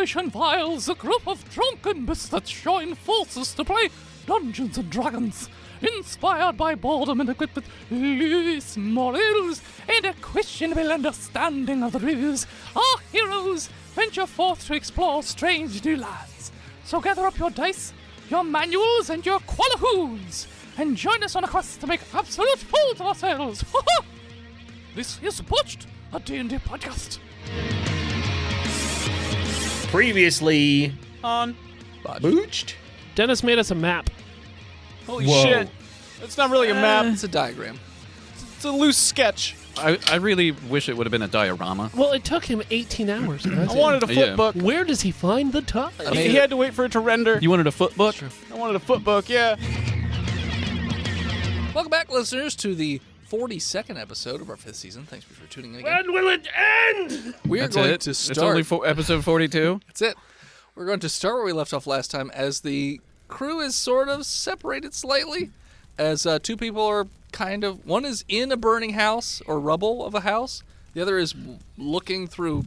situation involves a group of drunken misfits join forces to play Dungeons and Dragons. Inspired by boredom and equipped with loose morals and a questionable understanding of the rules, our heroes venture forth to explore strange new lands. So gather up your dice, your manuals, and your qualihoos, and join us on a quest to make absolute fools of ourselves. This is Botched, a D&D podcast. Previously on Botched? Dennis made us a map. Holy Whoa. shit. It's not really a map. It's a diagram. It's a loose sketch. I really wish it would have been a diorama. Well, it took him 18 hours. Guys. I wanted a foot Yeah. book. Where does he find the time? He had to wait for it to render. You wanted a foot book? I wanted a foot book, yeah. Welcome back, listeners, to the 42nd episode of our 5th season. Thanks for tuning in again. When will it end? We are That's going it? to It's start. only episode 42? That's it. We're going to start where we left off last time, as the crew is sort of separated slightly, as two people are kind of... One is in a burning house, or rubble of a house. The other is looking through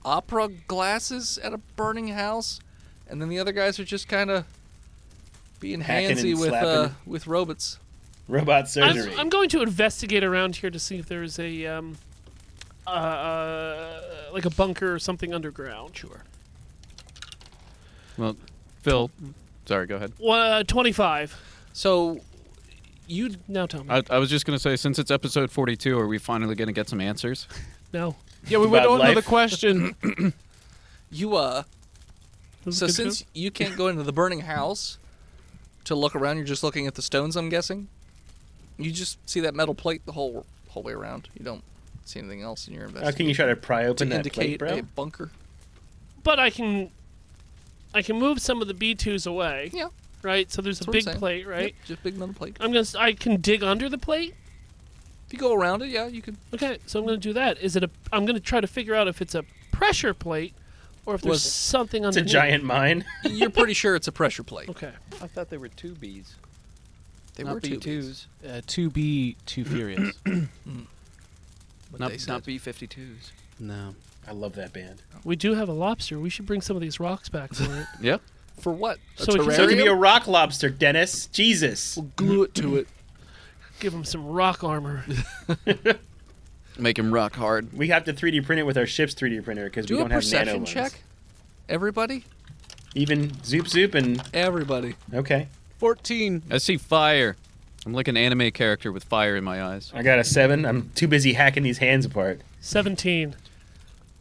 opera glasses at a burning house. And then the other guys are just kind of being Hacking handsy and slapping. with robots. Robot surgery. I'm going to investigate around here to see if there's a like a bunker or something underground. Sure. Well, Phil, sorry, go ahead. 25. So, you... Now tell me. I was just going to say, since it's episode 42, are we finally going to get some answers? No. Yeah, we went About on to the life. question. You, Was it So good since show? you can't go into the burning house to look around, you're just looking at the stones, I'm guessing? You just see that metal plate the whole way around. You don't see anything else in your How investigation. can you try to pry open to that plate, indicate bro? a bunker? But I can move some of the B2s away. Yeah. Right? So there's That's a what I'm big saying. plate, right? Yep, just big metal plate. I can dig under the plate. If you go around it, yeah, you could. Okay, so I'm going to do that. I'm going to try to figure out if it's a pressure plate or if there's Was- something It's a underneath. giant mine. You're pretty sure it's a pressure plate. Okay. I thought they were 2Bs. They not were B2s. 2B, 2 Furious. But Not, they said not B52s. No. I love that band. We do have a lobster. We should bring some of these rocks back for it. Yeah. for what? A So we can- So give me a terrarium? rock lobster, Dennis. Jesus. We'll glue it to it. Give them some rock armor. Make him rock hard. We have to 3D print it with our ship's 3D printer because we Do a don't have nano perception ones. check. Everybody? Even Zoop and... Everybody. Okay. 14. I see fire. I'm like an anime character with fire in my eyes. I got a 7. I'm too busy hacking these hands apart. 17.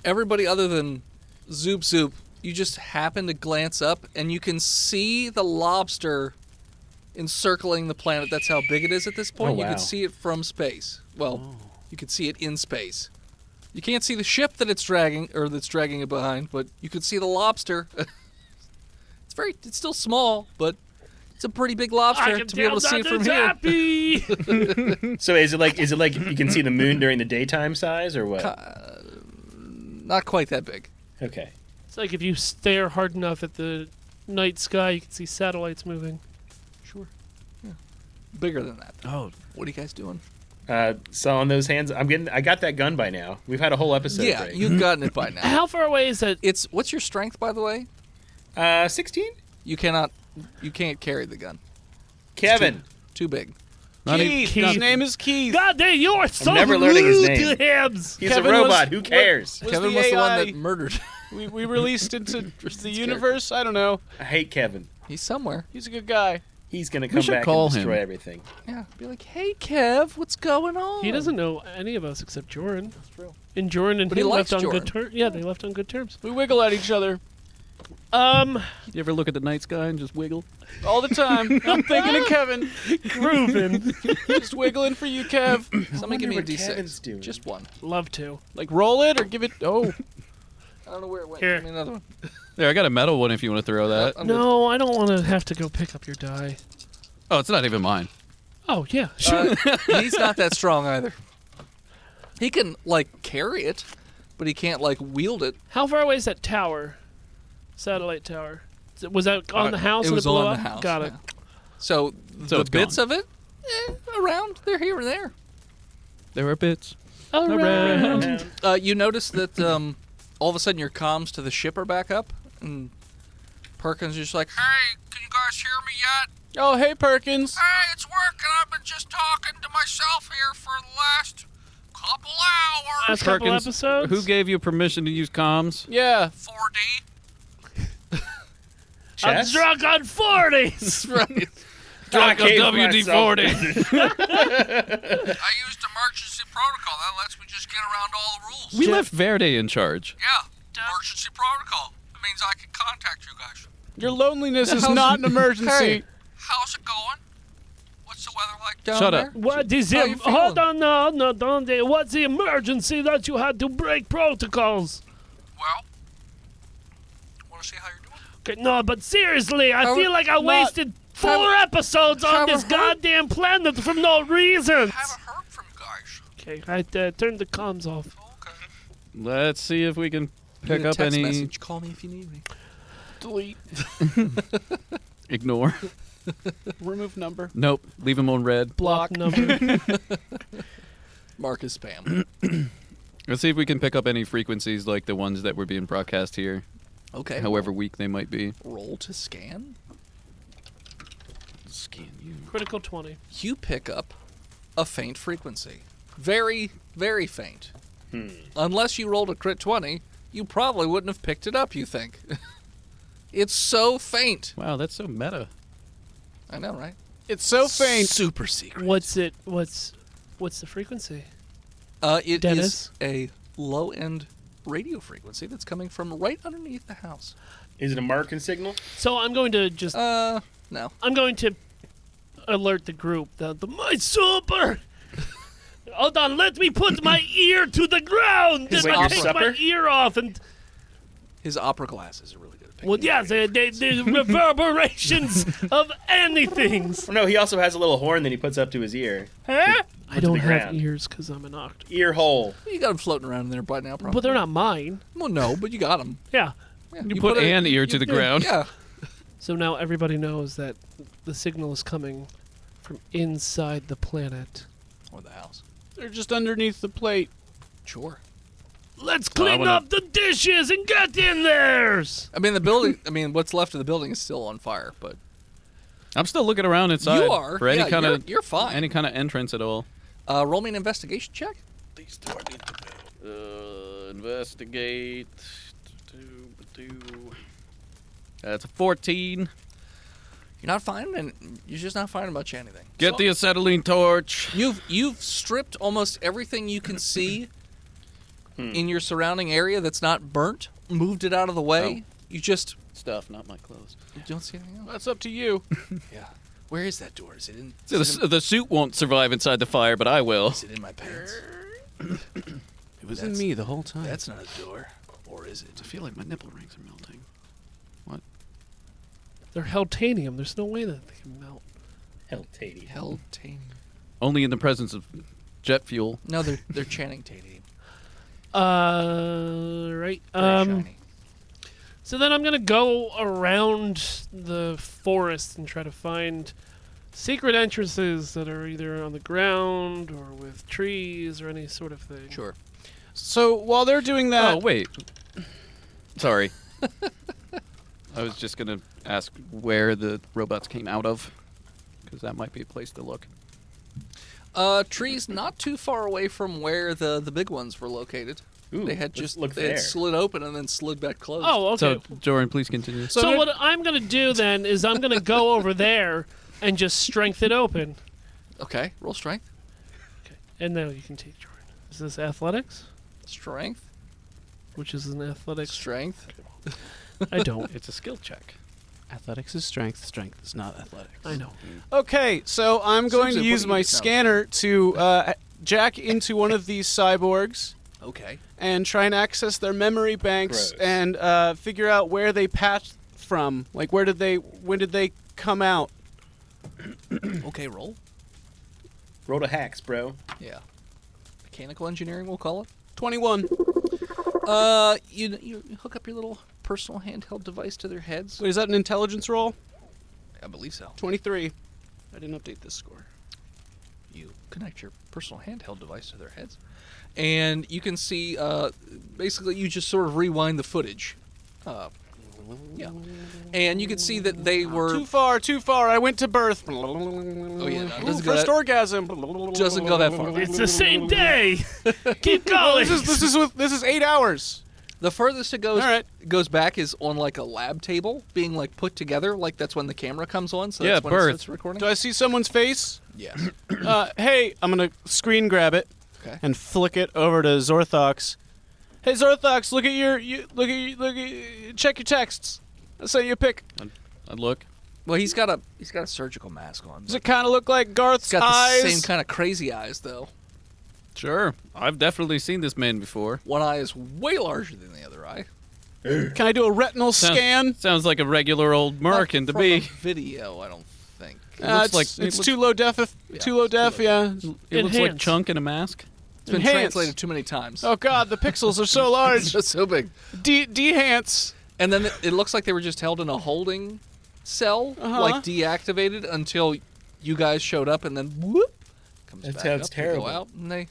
Everybody other than Zoop, you just happen to glance up and you can see the lobster encircling the planet. That's how big it is at this point. Oh, You wow. can see it from space. Well, you can see it in space. You can't see the ship that it's dragging, or that's dragging it behind, but you can see the lobster. It's still small, but it's a pretty big lobster to be able to see it from here. Happy. So is it like you can see the moon during the daytime size or what? Not quite that big. Okay. It's like if you stare hard enough at the night sky, you can see satellites moving. Sure. Yeah. Bigger than that. Oh. What are you guys doing? So on those hands, I got that gun by now. We've had a whole episode. Yeah, break. you've gotten it by now. How far away is that? What's your strength, by the way? 16? You can't carry the gun. Kevin. Too big. Keith. His name is Keith. God damn, you are so never learning his rude name. to Hibbs. He's Kevin a robot. was- Who cares? Was Kevin the was the one AI that murdered. we released into the universe? I don't know. I hate Kevin. He's somewhere. He's a good guy. He's going to come should back call and destroy him. everything. Yeah. Be like, hey, Kev, what's going on? He doesn't know any of us except Joran. That's true. And Joran and But he him likes left on good Joran. terms. Yeah, they left on good terms. We wiggle at each other You ever look at the night sky and just wiggle? all the time. I'm thinking of Kevin. Groovin'. Just wiggling for you, Kev. Somebody give me a wonder what Kevin's D6. doing. Just one. Love to. Like roll it or give it. Oh, I don't know where it went. Here. Give me another one. There, I got a metal one if you want to throw that. I'm good. No, I don't want to have to go pick up your die. Oh, it's not even mine. Oh, yeah, sure. He's not that strong either. He can, carry it, but he can't, wield it. How far away is that tower? Satellite tower. Was that on the house? It and was blew on up? the house. Got it. yeah. So the it's bits gone. of it, around. They're here and there. There are bits. Around. You notice that all of a sudden your comms to the ship are back up, And Perkins is just like, hey, can you guys hear me yet? Oh, hey, Perkins. Hey, it's working. I've been just talking to myself here for the last couple hours. Last couple Perkins, episodes. who gave you permission to use comms? Yeah. 4D. I'm Chess? drunk on 40s. Right. Drunk on WD-40. I used emergency protocol. That lets me just get around all the rules. We left Verde in charge. Yeah, emergency protocol. It means I can contact you guys. Your loneliness is not an emergency. Hey, how's it going? What's the weather like down Shut there? up. What is How it? you feeling? Hold on, no, don't. What's the emergency that you had to break protocols? Well, want to see how you're doing? Okay, no, but seriously, I How- feel like I wasted 4 episodes on haven't this heard- goddamn planet for no reason. I haven't heard from you guys. Okay, I turned the comms off. Okay. Let's see if we can pick up text any. message. Call me if you need me. Delete. Ignore. Remove number. Nope. Leave him on red. Block number. Mark is spam. Let's see if we can pick up any frequencies like the ones that were being broadcast here, Okay. however weak they might be. Roll to scan. Scan you. Critical 20. You pick up a faint frequency. Very, very faint. Unless you rolled a crit 20, you probably wouldn't have picked it up, you think. It's so faint. Wow, that's so meta. I know, right? It's so faint. Super secret. What's the frequency? It is Dennis? a low-end radio frequency that's coming from right underneath the house. Is it a Murican signal? So I'm going to just No. I'm going to alert the group. My super. Hold on, let me put my ear to the ground. Is and it I your take supper? my ear off and. His opera glasses are really good at picking Well, yeah, up radio. the reverberations of anything. Oh, no, he also has a little horn that he puts up to his ear. Huh? I to don't the have ground. ears because I'm an octopus. Ear hole. You got them floating around in there by now, probably. But they're not mine. Well, no, but you got them. Yeah. Yeah, You put an ear to the ground. Yeah. So now everybody knows that the signal is coming from inside the planet. Or the house. They're just underneath the plate. Sure. Let's Well, I clean wanna- up the dishes and get in theirs. I mean, the building. What's left of the building is still on fire, but I'm still looking around inside you are. for any Yeah, kind of you're fine. any kind of entrance at all. Roll me an investigation check. These two I need to investigate. That's a 14. You're not finding. You're just not finding much anything. Get the acetylene torch. You've stripped almost everything you can see in your surrounding area that's not burnt. Moved it out of the way. Oh. You just Stuff, not my clothes. you don't see anything else. That's up to you. Yeah. Where is that door? Is it in? So Is it in, the suit won't survive inside the fire, but I will. is it in my pants? It was That's- in me the whole time. That's not a door, or is it? I feel like my nipple rings are melting. What? They're heltanium. There's no way that they can melt. Heltady. Hell, tame. Only in the presence of jet fuel. No, they're chanting Tadium. Right. Very shiny. So then I'm gonna go around the forest and try to find secret entrances that are either on the ground or with trees or any sort of thing. Sure. So while they're doing that, Oh, wait. Sorry. I was just going to ask where the robots came out of, because that might be a place to look. Trees not too far away from where the big ones were located. Ooh, They had let's just look they had there. slid open and then slid back closed. Oh, okay. So, Joran, please continue. So what I'm gonna do then is I'm gonna go over there and just strength it open. Okay, roll strength. And now you can take Jordan. Is this athletics? Strength. Which is an athletics? Strength. I don't. It's a skill check. athletics is strength. Strength is not athletics. I know. Okay, so I'm going to Susan, what use do you my know? scanner to jack into one of these cyborgs Okay. and try and access their memory banks Gross. and figure out where they patched from. Like, when did they come out? Okay, roll. Roll to hacks, bro. Yeah. Mechanical engineering, we'll call it. 21. You hook up your little personal handheld device to their heads. Wait, is that an intelligence roll? I believe so. 23. I didn't update this score. You connect your personal handheld device to their heads, and you can see. Basically, you just sort of rewind the footage. Yeah. And you could see that they were... Too far. I went to birth. Oh, yeah, no, doesn't go first that- orgasm. Doesn't go that far. It's the same day. Keep Oh, going. this is 8 hours. The furthest it goes All right. goes back is on like a lab table being like put together. Like that's when the camera comes on. So Yeah, that's when birth. it starts recording. Do I see someone's face? Yes. Hey, I'm gonna screen grab it Okay. and flick it over to Zorthox. Hey Zorthox, look at check your texts. I sent you a pic. I'd look. Well, he's got a surgical mask on. Does it kind of look like Garth's It's got the eyes? same kind of crazy eyes though. Sure. I've definitely seen this man before. One eye is way larger than the other eye. Can I do a retinal scan? Sounds like a regular old Murican to From me. a video, I don't think. looks like- it's it looks- too low def. Too low def. Yeah. It looks like Enhance. Chunk in a mask. It's been Enhance. translated too many times. Oh God, the pixels are so large. It's so big. Dehance. And then it looks like they were just held in a holding cell, Uh-huh. like deactivated until you guys showed up, and then whoop, comes That back sounds up. They terrible. go out, and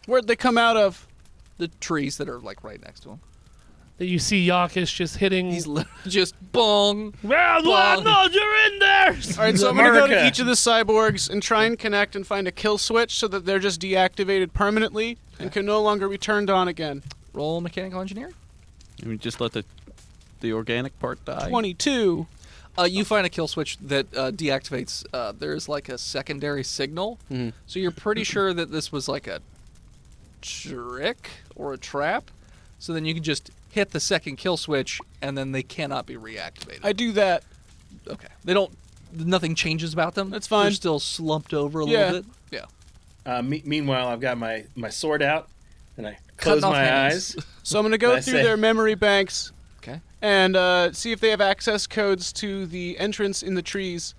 Where'd they come out of? the trees that are like right next to him. That you see Yakish just hitting. He's just bong. Well, Bong. no, you're in there. All right, so I'm gonna go to America. each of the cyborgs and try and connect and find a kill switch so that they're just deactivated permanently and can no longer be turned on again. Roll mechanical engineering. And we just let the organic part die. 22. You find a kill switch that deactivates. There's like a secondary signal, so you're pretty sure that this was like a trick or a trap. So then you can just hit the second kill switch, and then they cannot be reactivated. I do that. Okay. They don't. Nothing changes about them. That's fine. They're still slumped over a Yeah. little bit. Yeah. Meanwhile, I've got my sword out, and I close Cutting off my hands. eyes. So I'm gonna go I through say- their memory banks Okay. and see if they have access codes to the entrance in the trees,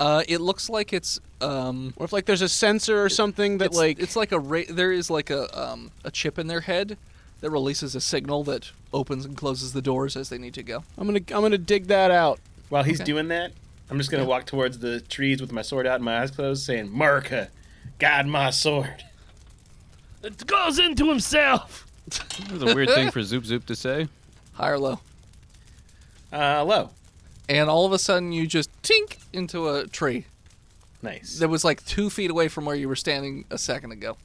It looks like it's or if like there's a sensor or something that it's like there is like a chip in their head that releases a signal that opens and closes the doors as they need to go. I'm gonna dig that out. While he's Okay. doing that, I'm just gonna walk towards the trees with my sword out and my eyes closed, saying, "America, guide my sword." It goes into himself. That's a weird thing for Zoop Zoop to say. High or low. Low. And all of a sudden you just tink into a tree Nice. that was like 2 feet away from where you were standing a second ago.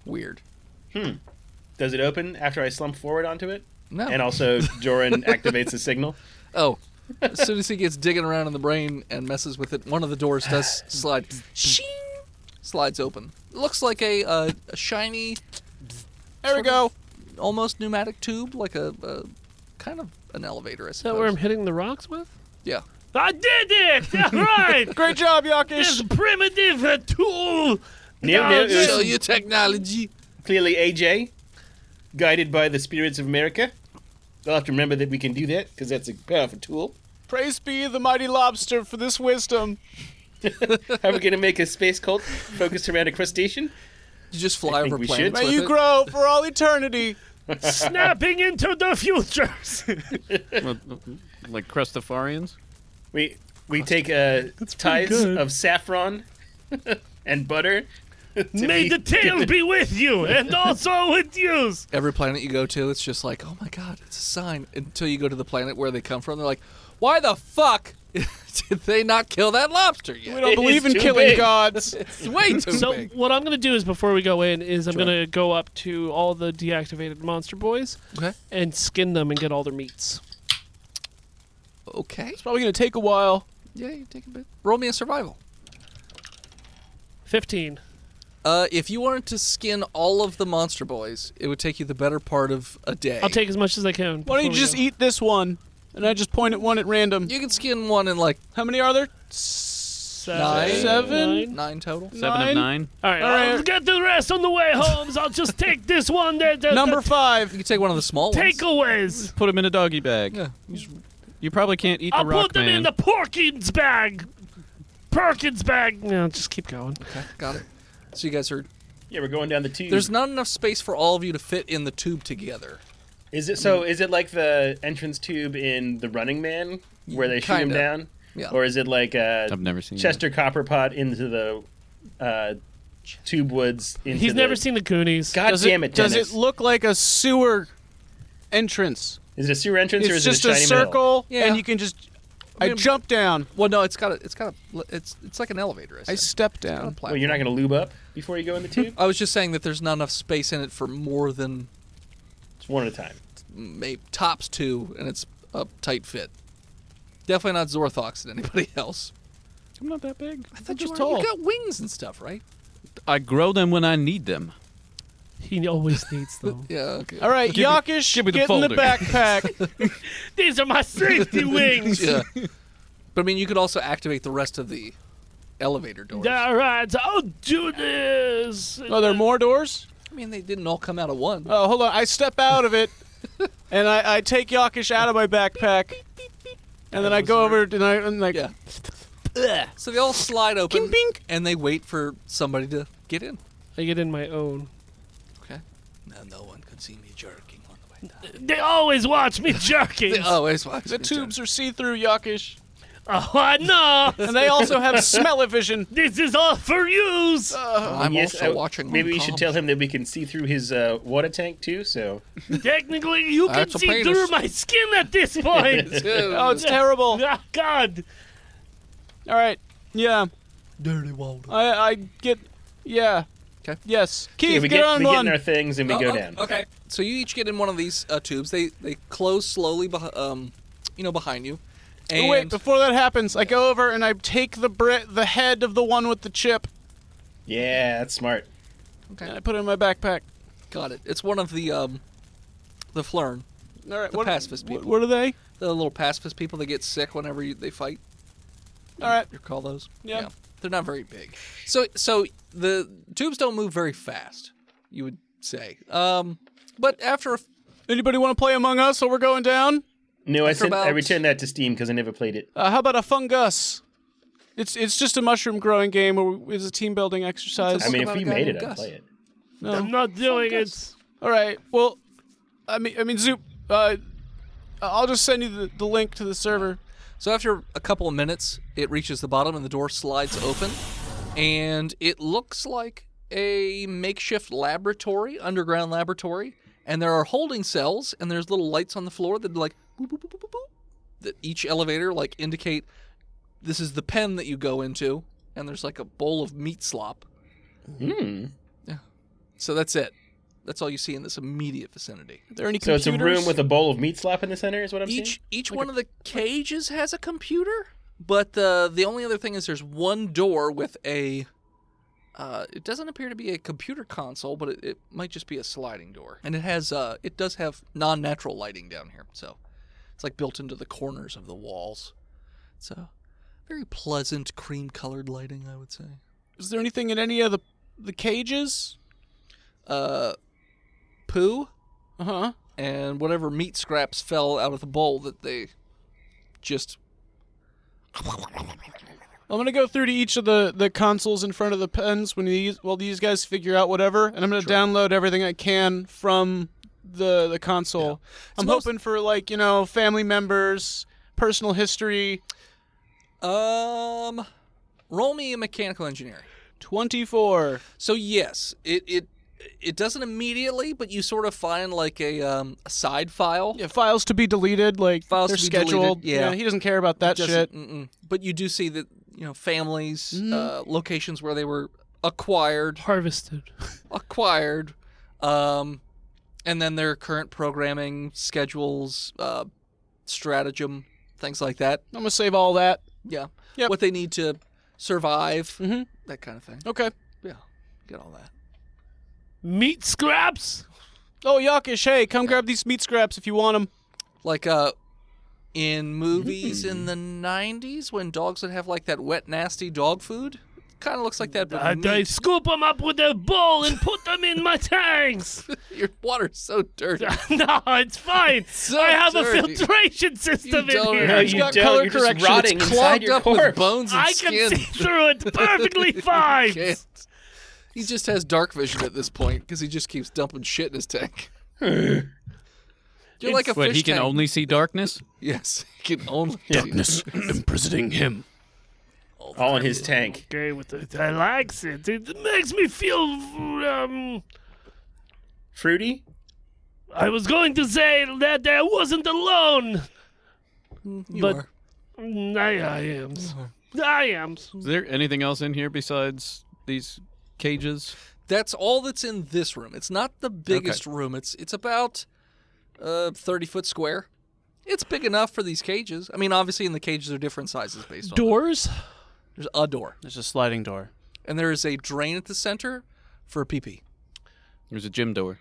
Weird. Does it open after I slump forward onto it? No. And also, Joran activates the signal. Oh. As soon as he gets digging around in the brain and messes with it, one of the doors does slide. Shing! Slides open. It looks like a shiny, There we go. almost pneumatic tube, like a kind of an elevator, I Is that where I'm suppose. hitting the rocks with? Yeah. I did it! All right! Great job, This Yakish. primitive tool! No, No, it was Show you technology. clearly AJ, guided by the spirits of America. I'll have to remember that we can do that, because that's a powerful tool. Praise be the mighty lobster for this wisdom. How are we going to make a space cult focused around a crustacean? You just fly think over we planets should. May with you it. grow for all eternity. Snapping into the futures! Well, like Crustafarians. We take ties good. of saffron and butter. to May be- the tail be with you, and also with you! Every planet you go to, it's just like, oh my god, it's a sign. Until you go to the planet where they come from, they're like, why the fuck did they not kill that lobster yet? We don't It believe is in too killing big. gods. It's way too So big. what I'm going to do is before we go in is I'm going to go up to all the deactivated monster boys Okay. and skin them and get all their meats. Okay. It's probably gonna take a while. Yeah, you take a bit. Roll me a survival. 15. If you wanted to skin all of the monster boys, it would take you the better part of a day. I'll take as much as I can. Why don't you before we just go. eat this one? And I just point at one at random. You can skin one in like How many are there? Nine. Seven? 9 total. 7 of 9. All right, All right. I'll get the rest on the way home. So I'll just take this one. Number You 5. can take one of the small ones. Takeaways. Put them in a doggy bag. Yeah. You just- You probably can't eat I'll the rock put them man. in the Porkins bag. Perkins bag. No, just keep going. Okay, got it. So you guys are. Yeah, we're going down the tube. There's not enough space for all of you to fit in the tube together. Is it so? Is it like the entrance tube in The Running Man, where they shoot him Kinda. down? Yeah. Or is it like I've never seen Chester Copperpot into the tube woods? Into He's the... never seen the Goonies. God damn it, Does Dennis. it look like a sewer entrance. Is it a sewer entrance or It's is just it a a shiny circle, Yeah. and you can just. I mean- jump down. Well, no, it's like an elevator. I said. step It's got a down. platform. Well, you're not going to lube up before you go in the tube? I was just saying that there's not enough space in it for more than It's one at a time. maybe tops 2, and it's a tight fit. Definitely not Zorthox than anybody else. I'm not that big. I thought just you tall. got wings and stuff, right? I grow them when I need them. He always needs them. Yeah. Okay. All right, Yakish, give me the get in the folder. backpack. These are my safety wings. Yeah. But I mean, you could also activate the rest of the elevator doors. All right, I'll do this. Oh, there are more doors? I mean, they didn't all come out of one. Oh, hold on. I step out of it, and I take Yakish out of my backpack, and then I go over and I'm like, Yeah. So they all slide open, Bing, bing. and they wait for somebody to get in. I get in my own. Okay. Now no one could see me jerking on the way down. They always watch me jerking. They always watch the me tubes are see-through, Yakish, Oh, I know. and they also have smell-o-vision. This is all for use. I'm also watching. Maybe on we should comms. tell him that we can see through his water tank too. So Technically, you can That's a see penis. through my skin at this point. Oh, it's terrible. Ah, God. All right, yeah, Dirty Waldo. I get, yeah. 'Kay. Yes. yeah, Keith, we get on we one. get in our things and we go down. Okay. So you each get in one of these tubes. They close slowly, behind you. And Oh, wait, before that happens, I go over and I take the head of the one with the chip, Yeah, that's smart. okay, and I put it in my backpack. got it. It's one of the Flurn, All right, The pacifist people. What are they? the little pacifist people that get sick whenever they fight. All right. You call those? Yeah. They're not very big. So the tubes don't move very fast, you would say. But after Anybody want to play Among Us, or we're going down? No, I about- returned that to Steam because I never played it. How about a fungus? It's just a mushroom growing game, or it's a team building exercise. I mean, if about we a guy made it, named I'd Gus. play it. no. I'm not doing it. All right. Well, I mean, Zoop. I'll just send you the link to the server. So after a couple of minutes, it reaches the bottom and the door slides open, and it looks like a makeshift laboratory, underground laboratory, and there are holding cells, and there's little lights on the floor that like boop, boop, boop, boop, boop, that each elevator like indicate this is the pen that you go into, and there's like a bowl of meat slop. Hmm. So that's it. That's all you see in this immediate vicinity. Are there any So it's computers? a room with a bowl of meat slop in the center, is what I'm saying? Each one of the cages has a computer, but the only other thing is there's one door with a. It doesn't appear to be a computer console, but it might just be a sliding door, and it does have non-natural lighting down here, so it's like built into the corners of the walls. It's a very pleasant cream-colored lighting, I would say. Is there anything in any of the cages? Poo Uh-huh. and whatever meat scraps fell out of the bowl that they just. I'm gonna go through to each of the consoles in front of the pens while these guys figure out whatever, and I'm gonna download everything I can from the console. I'm hoping for family members, personal history. Roll me a mechanical engineering. 24. So yes, it doesn't immediately, but you sort of find like a side file. Yeah, files to be deleted, like Files they're to be deleted, scheduled. yeah. He doesn't care about that shit. But you do see that families, locations where they were acquired, Harvested. and then their current programming schedules, stratagem, things like that. I'm gonna save all that. Yeah, Yep. what they need to survive, Mhm. that kind of thing. Okay. Yeah, get all that. Meat scraps? Oh, Yakish, hey, come grab these meat scraps if you want them. Like in movies in the 90s when dogs would have like that wet nasty dog food, kind of looks like that, but I meat. scoop them up with a bowl and put them in my tanks. Your water's so dirty. No, it's fine. So I have dirty. a filtration system in don't here. No, It's you got don't. color You're just correction. rotting It's inside clogged your up with corpse. bones and I can skin. see through it perfectly fine. Can't. He just has dark vision at this point because he just keeps dumping shit in his tank. You're like a But fish he can tank. only see darkness? Yes, he can only. imprisoning him. All in his tank. Okay with it. I likes it. It makes me feel Fruity? I was going to say that I wasn't alone. You But- are. I am. I am. Is there anything else in here besides these cages? That's all that's in this room. It's not the biggest room. It's about 30-foot square. It's big enough for these cages. I mean, obviously, in the cages are different sizes based on Doors? There's a door, There's a sliding door. and there is a drain at the center for a pee-pee. There's a gym door.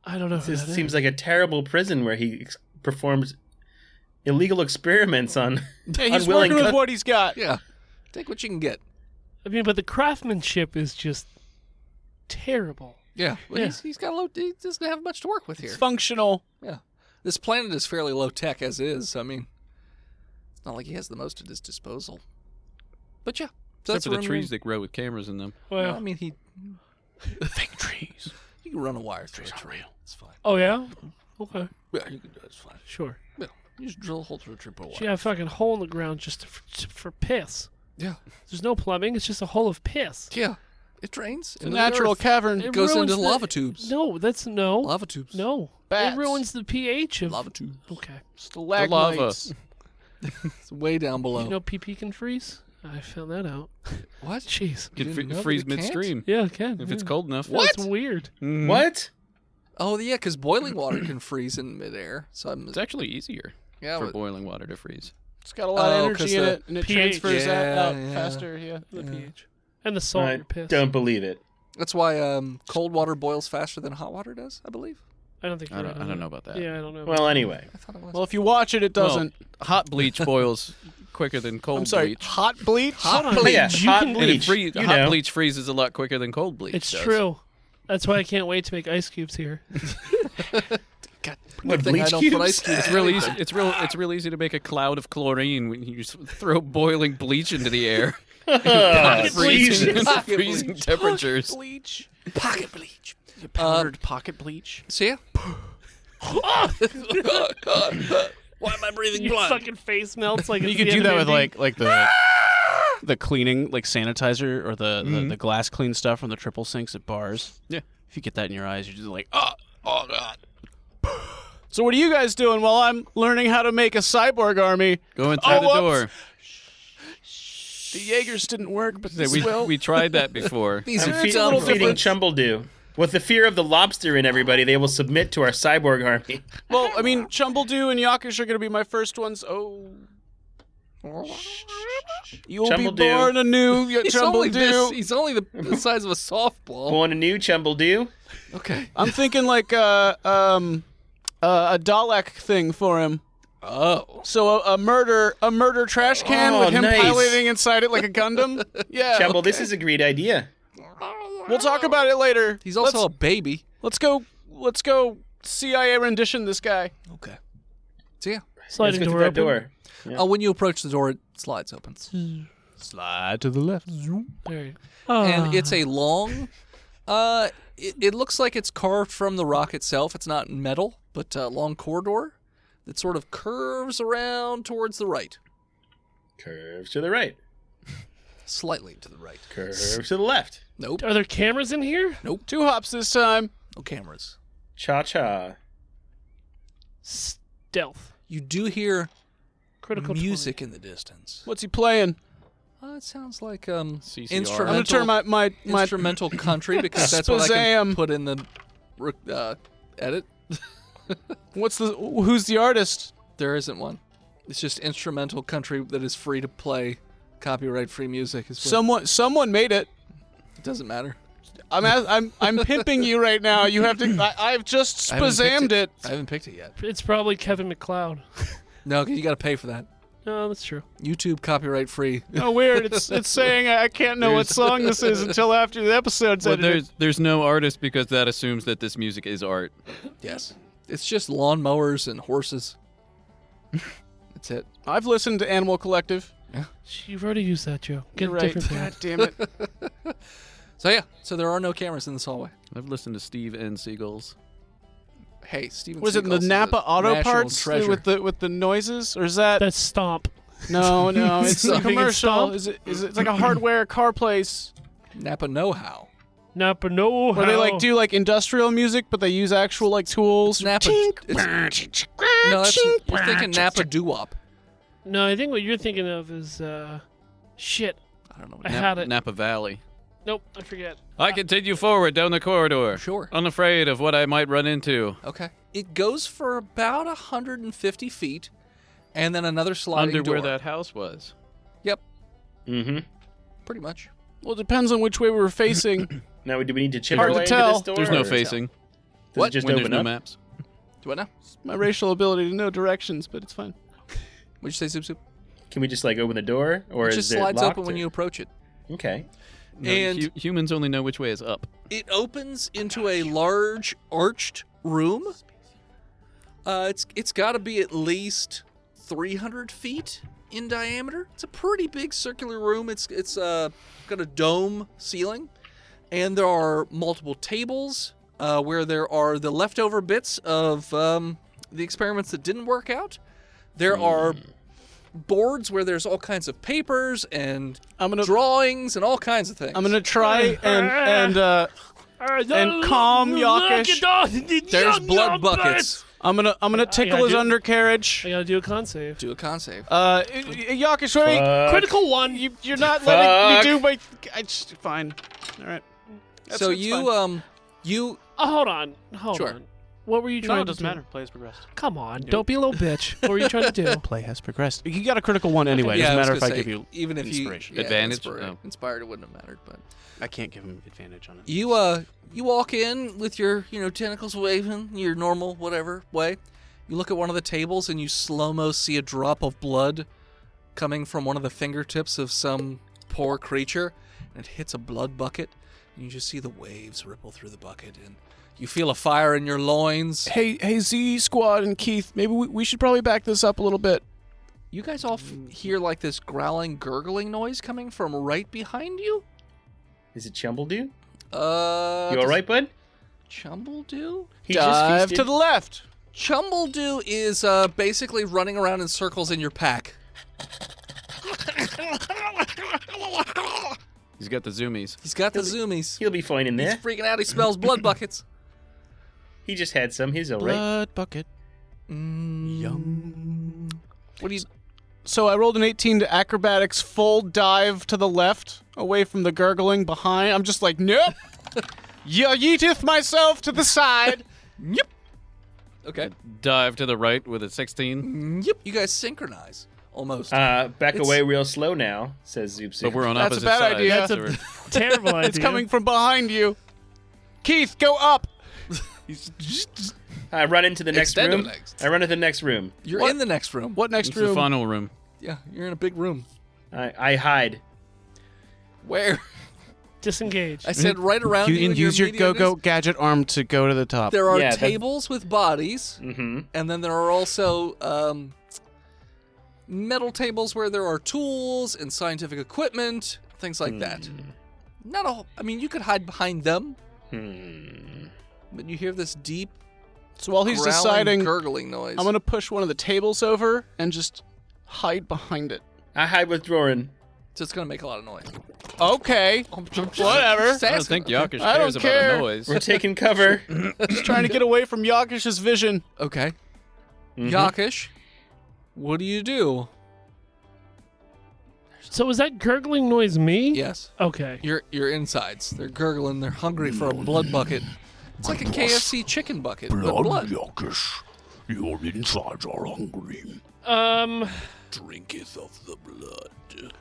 I don't know. Who This that is. seems like a terrible prison where he performs illegal experiments on Hey, he's unwilling working with what he's got. Yeah, take what you can get. I mean, but the craftsmanship is just terrible. Yeah, well, Yeah. He's got low. He doesn't have much to work with here. It's functional. Yeah, this planet is fairly low tech as is. I mean, it's not like he has the most at his disposal. But yeah, so Except for the room trees you're that grow with cammers in them. in. Well, I mean, he Fake trees. you can run a wire through a tree. It's fine. oh yeah? Okay, Yeah, you can do it. It's fine. sure. Yeah, you just drill a hole through a tree. Put a wire. She got a fucking hole in the ground just for piss. Yeah, There's no plumbing. It's just a hole of piss. yeah. It drains. The into the natural earth. cavern. It goes ruins into the- lava tubes. No, that's no. Lava tubes. No. Bats. It ruins the pH of. Lava tubes. Okay. Stalagmites. It's way down below. You know PP can freeze? I found that out. What? Jeez. Can didn't know that freeze it can't? midstream Yeah, it can. if it's yeah. cold enough. Yeah, it's weird. Mhm. What? Oh yeah, because boiling water can freeze in midair. So I'm It's actually easier yeah. for but- boiling water to freeze. It's got a lot of 'cause energy in the it, and it pH. transfers out Yeah. faster. Yeah. The pH. And the salt in I your piss. don't believe it. That's why cold water boils faster than hot water does. I believe. I don't think I you're don't, right I on don't that. know about that. Yeah, I don't know. Well, anyway. I thought it was. Well, if you watch it, it Well, doesn't. hot bleach boils quicker than cold I'm sorry. bleach. Hot bleach. Hold on. Oh, yeah, You hot can- bleach. You hot know. bleach freezes a lot quicker than cold bleach. It's does. true. That's why I can't wait to make ice cubes here. What, Good thing I bleach don't cubes? put ice cubes. It's real easy. It's real easy to make a cloud of chlorine when you just throw boiling bleach into the air. freezing, Jesus. Pocket freezing bleach. temperatures. Bleach. Pocket bleach. Powdered pocket bleach. So yeah. Why am I breathing Your fucking face melts like You it's could the do end that of with the like the cleaning, like sanitizer or the glass clean stuff from the triple sinks at bars. Yeah. If you get that in your eyes, you're just like, oh god. So what are you guys doing while I'm learning how to make a cyborg army? Going through Oh, the door. The Jaegers didn't work, but this We, will. we tried that before. These I'm are fe- dumb feeding references. Chumbledew. With the fear of the lobster in everybody, they will submit to our cyborg army. Well, I mean, Chumbledew and Yakish are going to be my first ones. Oh. You will be Chumbledew. born anew, He's only Chumbledew. He's only the size of a softball. Born anew, Chumbledew. Okay. I'm thinking like a Dalek thing for him. Oh. So a murder trash can Oh, with him nice. piloting inside it like a Gundam. Yeah. Chumble, this is a great idea. We'll talk about it later. He's also a baby. Let's go CIA rendition this guy. Okay. So yeah. sliding Let's go door through that open. door. Oh, when you approach the door, it slides open. Slide to the left. There you And it's a long. It looks like it's carved from the rock itself. It's not metal, but a long corridor that sort of curves around towards the right, Curves to the right. slightly to the right. Curves to the left. Nope. Are there cameras in here? Two hops this time. No cameras. Cha-cha. Stealth. You do hear Critical music in the distance. What's he playing? It sounds like CCR. I'm instrumental. gonna turn my instrumental country because that's what I can Spazam. put in the edit. who's the artist? There isn't one. It's just instrumental country that is free to play, copyright-free music. Is what, Someone made it. it doesn't matter. I'm pimping you right now. You have to. I've just I haven't picked spazammed it. I haven't picked it yet. It's probably Kevin McLeod. No, 'cause you got to pay for that. No, that's true. YouTube copyright-free. Oh, weird. It's saying I can't know what song this is until after the episode's Well, edited. there's no artist because that assumes that this music is art. Yes. It's just lawnmowers and horses. That's it. I've listened to Animal Collective. You've already used that, Joe. Get You're a right. different God band. damn it. So yeah. So there are no cameras in this hallway. I've listened to Steve and Seagulls. Hey, Steven. Was it the Seagal's Napa a Auto national Parts treasure. with the noises, or is that? That's Stomp. No, it's You a think it's commercial. Stomp? Is it? It's like a hardware car place. Napa know-how. Napa know Where they like do like industrial music, but they use actual like tools. Napa. No, you're thinking Napa doo-wop. No, I think what you're thinking of is shit. I don't know. I had it. Napa Valley. Nope, I forget. I continue forward down the corridor. Sure. Unafraid of what I might run into. Okay. It goes for about 150 feet, and then another sliding Under door. where that house was. Yep. Mm-hmm. Pretty much. Well, it depends on which way we're facing. Now, do we need to chip Hard our to way tell. into this door? There's no or facing. Does What? it just When there's open no up? maps. Do what now? My racial ability to know directions, but it's fine. What'd you say, Zoop Zoop? Can we just like open the door, or It is just it slides locked, open when or- you approach it. Okay. No, And- humans only know which way is up. It opens into a large arched room. It's got to be at least 300 feet in diameter. It's a pretty big circular room. It's got a dome ceiling, and there are multiple tables where there are the leftover bits of the experiments that didn't work out. There are boards where there's all kinds of papers and drawings and all kinds of things. I'm gonna try and calm Yakish. There's blood buckets. I'm gonna tickle his do- undercarriage. I gotta do a con save. Do a con save. Yakish, wait. Critical one. You're not letting me do my. Fine. All right. So That's you fine. you Oh, hold on. Sure. On. What were you trying to do? Play has progressed. Come on, don't be a little bitch. What were you trying to do? Play has progressed. You got a critical one anyway. yeah, Doesn't I was matter if I gonna give say, you even if inspiration. you Advantage? inspired, it wouldn't have mattered. But I can't give him advantage on it. you walk in with your tentacles waving, your normal whatever way. You look at one of the tables and you slow-mo see a drop of blood coming from one of the fingertips of some poor creature, and it hits a blood bucket. And you just see the waves ripple through the bucket, and you feel a fire in your loins. Hey, Z Squad and Keith, maybe we should probably back this up a little bit. You guys all hear like this growling, gurgling noise coming from right behind you. Is it Chumbledoo? You You all right, bud? Chumbledoo? He just Dive feasted. to the left. Chumbledoo is basically running around in circles in your pack. He's got the zoomies. He's got the zoomies. He'll be fine in He's there. freaking out. He smells blood buckets. He just had some. He's all right. Blood bucket. Yum. What do you? So I rolled an 18 to acrobatics, full dive to the left, away from the gurgling behind. I'm just like, nope. Yeeteth myself to the side. Yep. Okay. Dive to the right with a 16. Yep. You guys synchronize almost. Back It's- away real slow now, says Zoop But Zoop. we're on That's a opposite bad sides. idea. That's so we're- a terrible idea. It's coming from behind you. Keith, go up. I run into the next Extendo room. next. I run into the next room. You're what- in the next room. What next It's the room? final room. Yeah, you're in a big room. I hide. Where? Disengage. I said right around you. You can in use your immediate go-go gadget arm to go to the top. There are Yeah, that- tables with bodies, Mm-hmm. and then there are also metal tables where there are tools and scientific equipment, things like that. Not a. I mean, you could hide behind them, but you hear this deep, So while he's growling, deciding, gurgling noise. I'm going to push one of the tables over and just hide behind it. I hide with Doran. So it's gonna make a lot of noise. Okay. Whatever. Just I don't asking. think Yakish I don't cares about care. a noise. We're taking cover. Just trying to get away from Yakish's vision. Okay. Mhm. Yakish, what do you do? So was that gurgling noise me? Yes. Okay. Your insides. They're gurgling. They're hungry for a blood bucket. It's like a KFC chicken bucket, but blood. Yakish, your insides are hungry. Drinketh of the blood.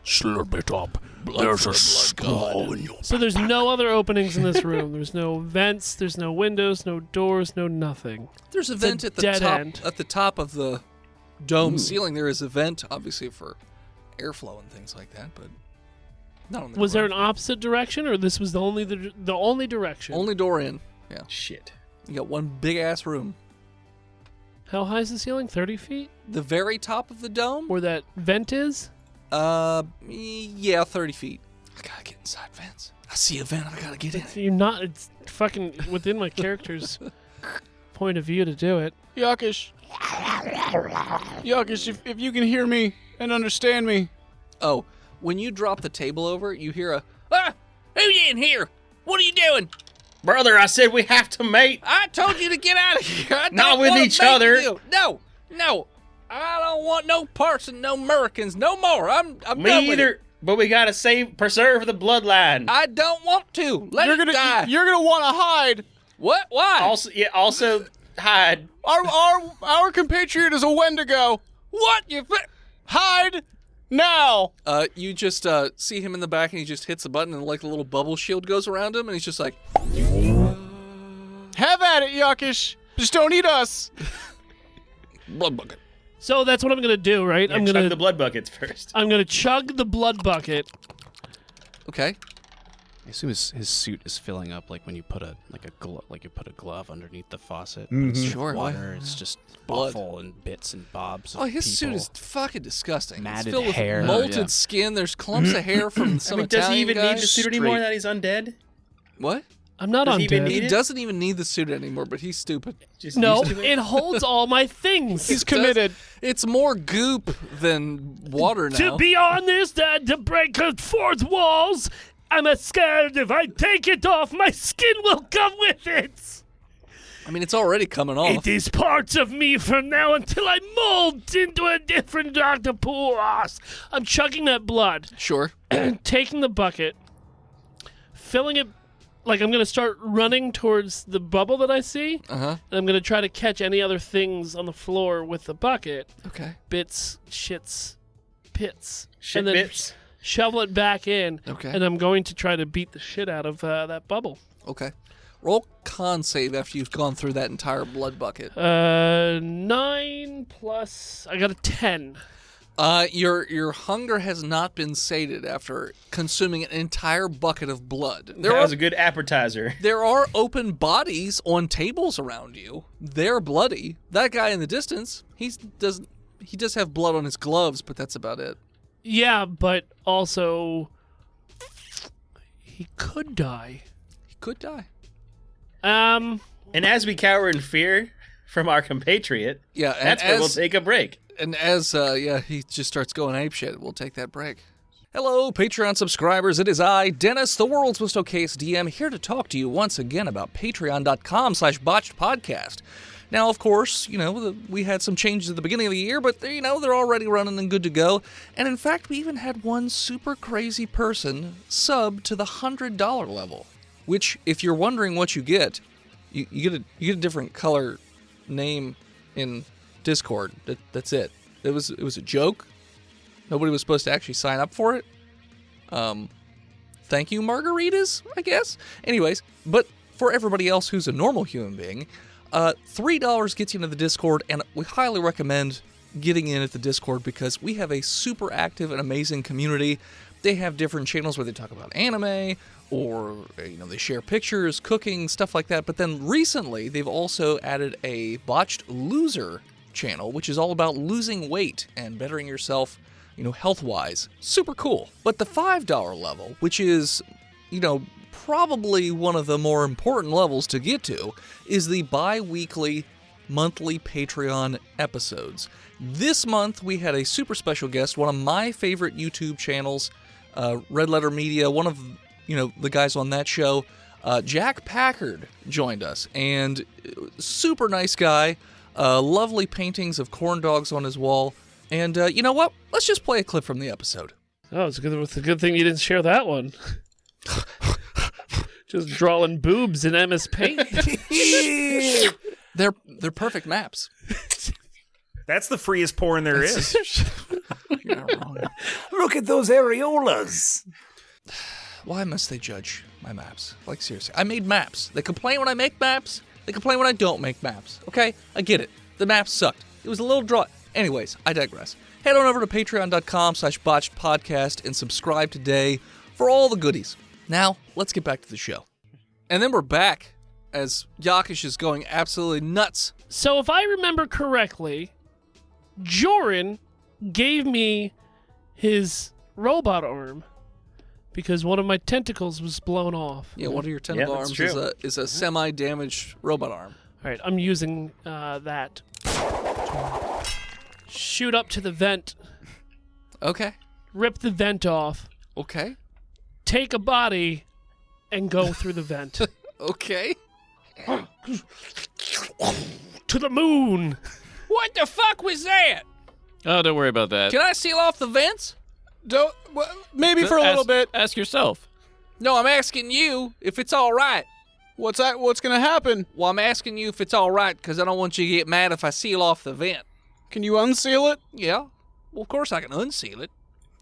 Slurp it up. There's a skull in your So there's no other openings in this room. There's no vents. There's no windows. No doors. No nothing. There's a It's a vent at the dead top. end. At the top of the dome ceiling, there is a vent, obviously for airflow and things like that, but not on the Was there an ground. opposite direction, or this was the only direction? Only door in? Yeah. Shit. You got one big ass room. How high is the ceiling? 30 feet? The very top of the dome. Where that vent is? Yeah, 30 feet. I gotta get inside vents. I see a vent. I gotta get in. You're not. It's fucking within my character's point of view to do it. Yakish. Yakish, if you can hear me and understand me. Oh, when you drop the table over, you hear a, ah, who's in here? What are you doing? Brother, I said we have to mate. I told you to get out of here. I Not don't with wanna each mate other. with you. No. I don't want no parts and no Muricans no more. I'm done Me with it. either. But we gotta preserve the bloodline. I don't want to. Let You're it gonna die. you're gonna want to hide. What? Why? Also hide. Our compatriot is a Wendigo. What? Hide now. You just see him in the back, and he just hits a button, and like a little bubble shield goes around him, and he's just like, Have at it, Yakish. Just don't eat us. blood bucket. So that's what I'm gonna do, right? Yeah, I'm chug gonna the blood buckets first. I'm gonna chug the blood bucket. Okay. I assume his suit is filling up like when you put a glove underneath the faucet. Mm-hmm. Sure. Water. It's just Blood. awful and bits and bobs. Oh, of his suit people. is fucking disgusting. Matted it's filled hair. with molted Yeah. skin. There's clumps of hair from some Does he Italian even guy. need the suit anymore Straight. that he's undead? What? I'm not Does on he even dead. need He it? doesn't even need the suit anymore, but he's stupid. Just No, used to it holds all my things. He's committed. It's more goop than water now. To be honest, to break the fourth walls, I'm scared if I take it off, my skin will come with it. I mean, it's already coming off. It is part of me from now until I mold into a different octopus. I'm chugging that blood, Sure. taking the bucket, filling it. Like, I'm going to start running towards the bubble that I see, Uh-huh. and I'm going to try to catch any other things on the floor with the bucket. Okay. Bits, shits, pits. Shit and then bits. shovel it back in. Okay. And I'm going to try to beat the shit out of that bubble. Okay. Roll con save after you've gone through that entire blood bucket. 9 plus... I got a 10. Your hunger has not been sated after consuming an entire bucket of blood. That was a good appetizer. There are open bodies on tables around you. They're bloody. That guy in the distance, he does have blood on his gloves, but that's about it. Yeah, but also... he could die. He could die. And as we cower in fear from our compatriot, Yeah, and that's where we'll take a break. And as he just starts going apeshit, we'll take that break. Hello, Patreon subscribers. It is I, Dennis, the world's most okayest DM, here to talk to you once again about patreon.com/botchedpodcast. Now, of course, we had some changes at the beginning of the year, but they're already running and good to go. And in fact, we even had one super crazy person sub to the $100 level, which, if you're wondering what you get, you get a different color name in Discord. That's it. It was a joke. Nobody was supposed to actually sign up for it. Thank you, margaritas, I guess. Anyways, but for everybody else who's a normal human being, $3 gets you into the Discord, and we highly recommend getting in at the Discord because we have a super active and amazing community. They have different channels where they talk about anime, or they share pictures, cooking, stuff like that. But then recently, they've also added a Botched Loser channel, which is all about losing weight and bettering yourself, health-wise. Super cool. But the $5 level, which is, probably one of the more important levels to get to, is the bi-weekly monthly Patreon episodes. This month, we had a super special guest, one of my favorite YouTube channels, Red Letter Media, one of, the guys on that show, Jack Packard joined us, and super nice guy, lovely paintings of corn dogs on his wall, and you know what? Let's just play a clip from the episode. Oh, it's a good thing you didn't share that one. Just drawing boobs in MS Paint. They're perfect maps. That's the freest porn there is. You're not wrong. Look at those areolas. Why must they judge my maps? Like, seriously. I made maps. They complain when I make maps. They complain when I don't make maps. Okay? I get it. The maps sucked. It was a little draw. Anyways, I digress. Head on over to patreon.com/botchedpodcast and subscribe today for all the goodies. Now, let's get back to the show. And then we're back as Yakish is going absolutely nuts. So if I remember correctly, Joran gave me his robot arm because one of my tentacles was blown off. Yeah, one of your tentacle that's arms true. is a semi-damaged robot arm. All right, I'm using that. Shoot up to the vent, Okay. rip the vent off, Okay. take a body, and go through the vent. Okay. To the moon! What the fuck was that? Oh, don't worry about that. Can I seal off the vents? Don't. Maybe for a little bit. Ask yourself. No, I'm asking you if it's all right. What's that? What's gonna happen? Well, I'm asking you if it's all right because I don't want you to get mad if I seal off the vent. Can you unseal it? Yeah. Well, of course I can unseal it.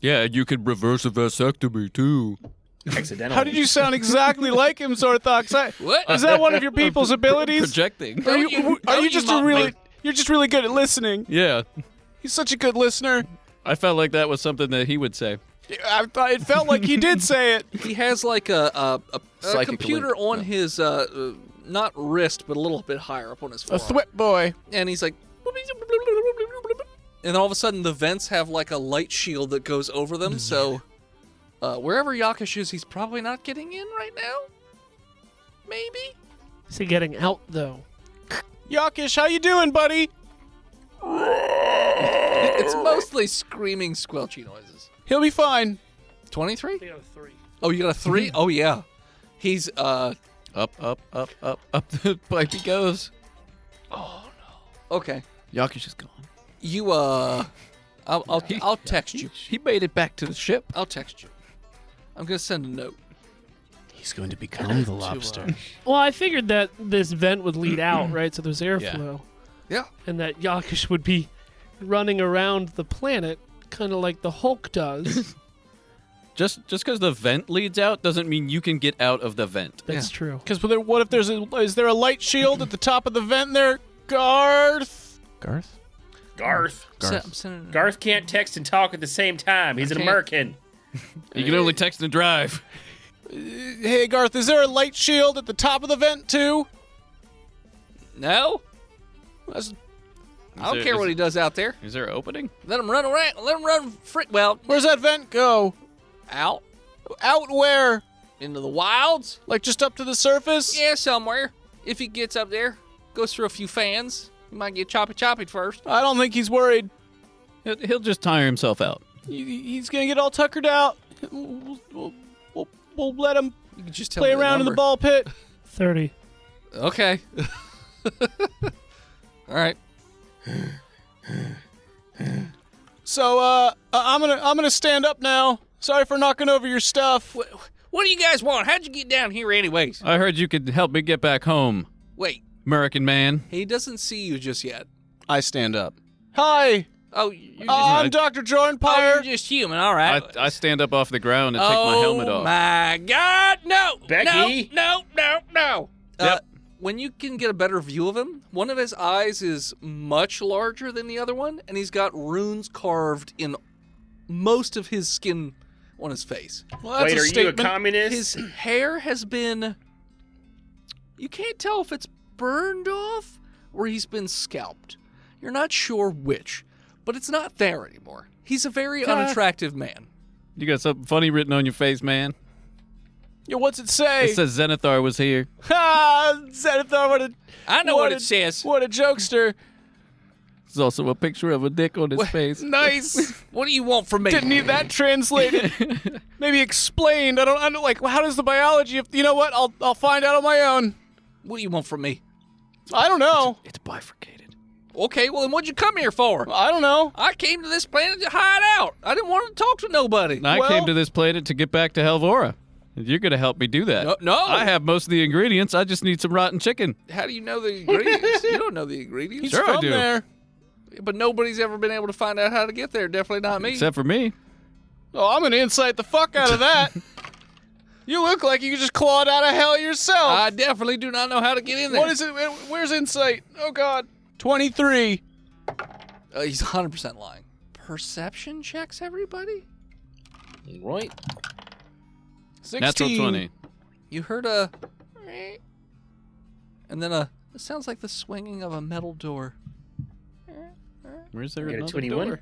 Yeah, you could reverse a vasectomy too. Accidentally. How did you sound exactly like him, Zorthox? What? Is that one of your people's abilities? Projecting. Are you just a really? You're just really good at listening. Yeah, He's such a good listener. I felt like that was something that he would say. I thought it felt like he did say it. He has like a Psychic computer link. on his, not wrist, but a little bit higher up on his A forearm. thwip boy. And he's like... And then all of a sudden the vents have like a light shield that goes over them, so wherever Yakish is, he's probably not getting in right now? Maybe? Is he getting out, though? Yakish, how you doing, buddy? It's mostly screaming, squelchy noises. He'll be fine. 23? He got a 3. Oh, you got a 3? Oh, yeah. He's, Up the pipe he goes. okay. Yakish is gone. You, I'll text you. He made it back to the ship. I'll text you. I'm gonna send a note. He's going to become the lobster. Well, I figured that this vent would lead out, right? So there's airflow. Yeah. And that Yakish would be running around the planet, kind of like the Hulk does. Just because the vent leads out doesn't mean you can get out of the vent. That's true. Because what if is there a light shield at the top of the vent there, Garth? Garth. I'm sending a note. Garth can't text and talk at the same time. He's an can't. American. You can only text and drive. Hey, Garth, is there a light shield at the top of the vent too? No? That's- I don't care what he does out there. Is there an opening? Let him run around. Let him run well, Where's that vent go? out Out where? into the wilds. Like just up to the surface? Yeah, somewhere. If he gets up there, goes through a few fans, he might get choppy first. I don't think he's worried. He'll just tire himself out. He's gonna get all tuckered out. We'll let him You can just tell play me around in the number. ball pit. 30. Okay. All right. So I'm gonna stand up now. Sorry for knocking over your stuff. What do you guys want? How'd you get down here anyways? I heard you could help me get back home, Wait, Murican man. he doesn't see you just yet. I stand up. Hi, Oh, you're just, I'm Dr. Jordan oh, Pyre. you're just human. All right. I stand up off the ground and take my helmet Oh off. my God! No, Becky? no. Yep. When you can get a better view of him, one of his eyes is much larger than the other one, and he's got runes carved in most of his skin on his face. Well, that's Wait, a are you a statement. communist? His hair has been... You can't tell if it's burned off or he's been scalped. You're not sure which, but it's not there anymore. He's a very unattractive man. You got something funny written on your face, man. Yeah, what's it say? It says Zenithar was here. Ha! Zenithar, what a I know what it says. What a jokester. There's also a picture of a dick on his face. Nice. What do you want from me? Didn't need that translated. Maybe explained. I don't like. How does the biology? You know what? I'll find out on my own. What do you want from me? I don't know. It's bifurcated. Okay, well then what'd you come here for? I don't know. I came to this planet to hide out. I didn't want to talk to nobody. And I Well- came to this planet to get back to Helvora. You're going to help me do that. No. I have most of the ingredients. I just need some rotten chicken. How do you know the ingredients? You don't know the ingredients. He's Sure I from do. there. But nobody's ever been able to find out how to get there. Definitely not me. Except for me. Oh, I'm gonna insight the fuck out of that. You look like you just clawed out of hell yourself. I definitely do not know how to get in there. What is it? Where's insight? Oh God. 23. He's 100% lying. Perception checks, everybody? Right. 16. Natural 20. You heard a... And then a... It sounds like the swinging of a metal door. Where's there I got a another 21. door?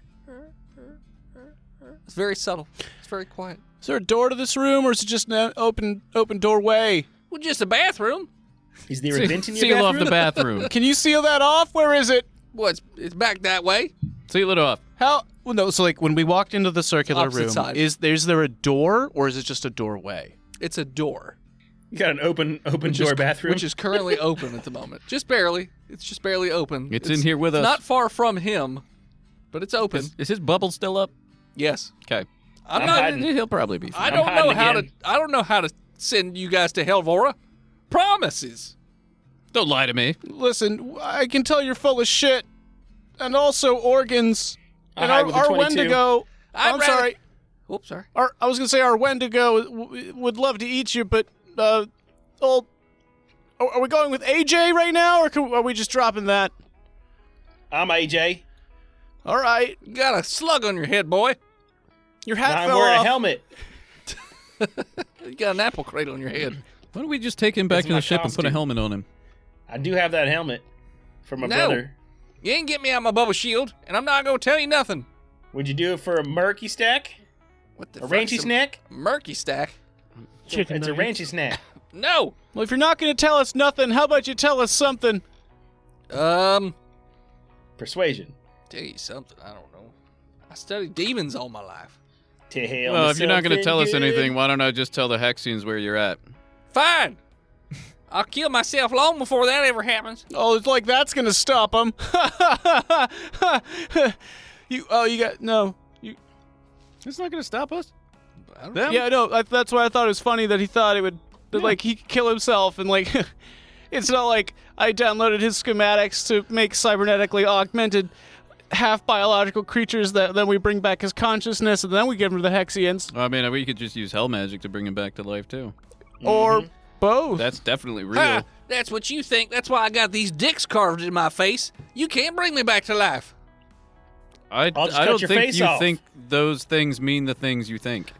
It's very subtle. It's very quiet. Is there a door to this room, or is it just an open doorway? Well, just a bathroom. Is there a vent in your Seal off bathroom? the bathroom. Can you seal that off? Where is it? Well, it's back that way. Seal it off. How? Well, no. So like when we walked into the circular Opposite room, side. is there a door, or is it just a doorway? It's a door. You got an open door bathroom? Which is currently open at the moment. Just barely. It's just barely open. It's in here with us. Not far from him, but it's open. Is his bubble still up? Yes. Okay. I'm not. hiding. He'll probably be fine. I don't know how to. again. I don't know how to send you guys to Helvora. Promises. Don't lie to me. Listen, I can tell you're full of shit, and also organs. And hide with the our 22. Wendigo. I'm rather- sorry. Oops, sorry. I was gonna say our Wendigo would love to eat you, but are we going with AJ right now, or are we just dropping that? I'm AJ. All right, You got a slug on your head, boy. your hat I'm fell wearing off. a helmet. You got an apple cradle on your head. Why don't we just take him back That's to my the ship and put a costume. helmet on him? I do have that helmet from my No. brother. You ain't get me out my bubble shield, and I'm not gonna tell you nothing. Would you do it for a murky stack? What the A fuck's ranchy snack? Murky stack? Chicken It's a nuggets. ranchy snack. No. Well, if you're not gonna tell us nothing, how about you tell us something? Persuasion. Tell you something. I don't know. I studied demons all my life. Tell me Well, if you're not going to something tell us good. anything, why don't I just tell the Hexians where you're at? Fine. I'll kill myself long before that ever happens. Oh, it's like that's gonna stop him. You got no. It's not going to stop us. I don't Them? Yeah, no, that's why I thought it was funny that he thought it would, that, like, he could kill himself, and, like, it's not like I downloaded his schematics to make cybernetically augmented half-biological creatures that then we bring back his consciousness, and then we give him to the Hexians. I mean, we could just use hell magic to bring him back to life, too. Or both. That's definitely real. Ha! That's what you think. That's why I got these dicks carved in my face. You can't bring me back to life. I I'll just don't cut your think face you off. think those things mean the things you think.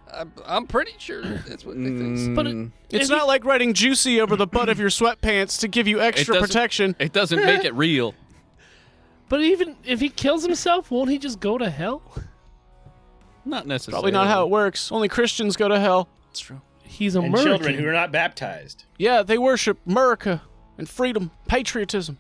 I'm pretty sure that's what they think. But It's not like writing juicy over the butt of your sweatpants to give you extra doesn't- protection. It doesn't make it real. But even if he kills himself, won't he just go to hell? Not necessarily. Probably not how it works. Only Christians go to hell. That's true. He's a And Murican. children who are not baptized. Yeah, they worship America and freedom, patriotism.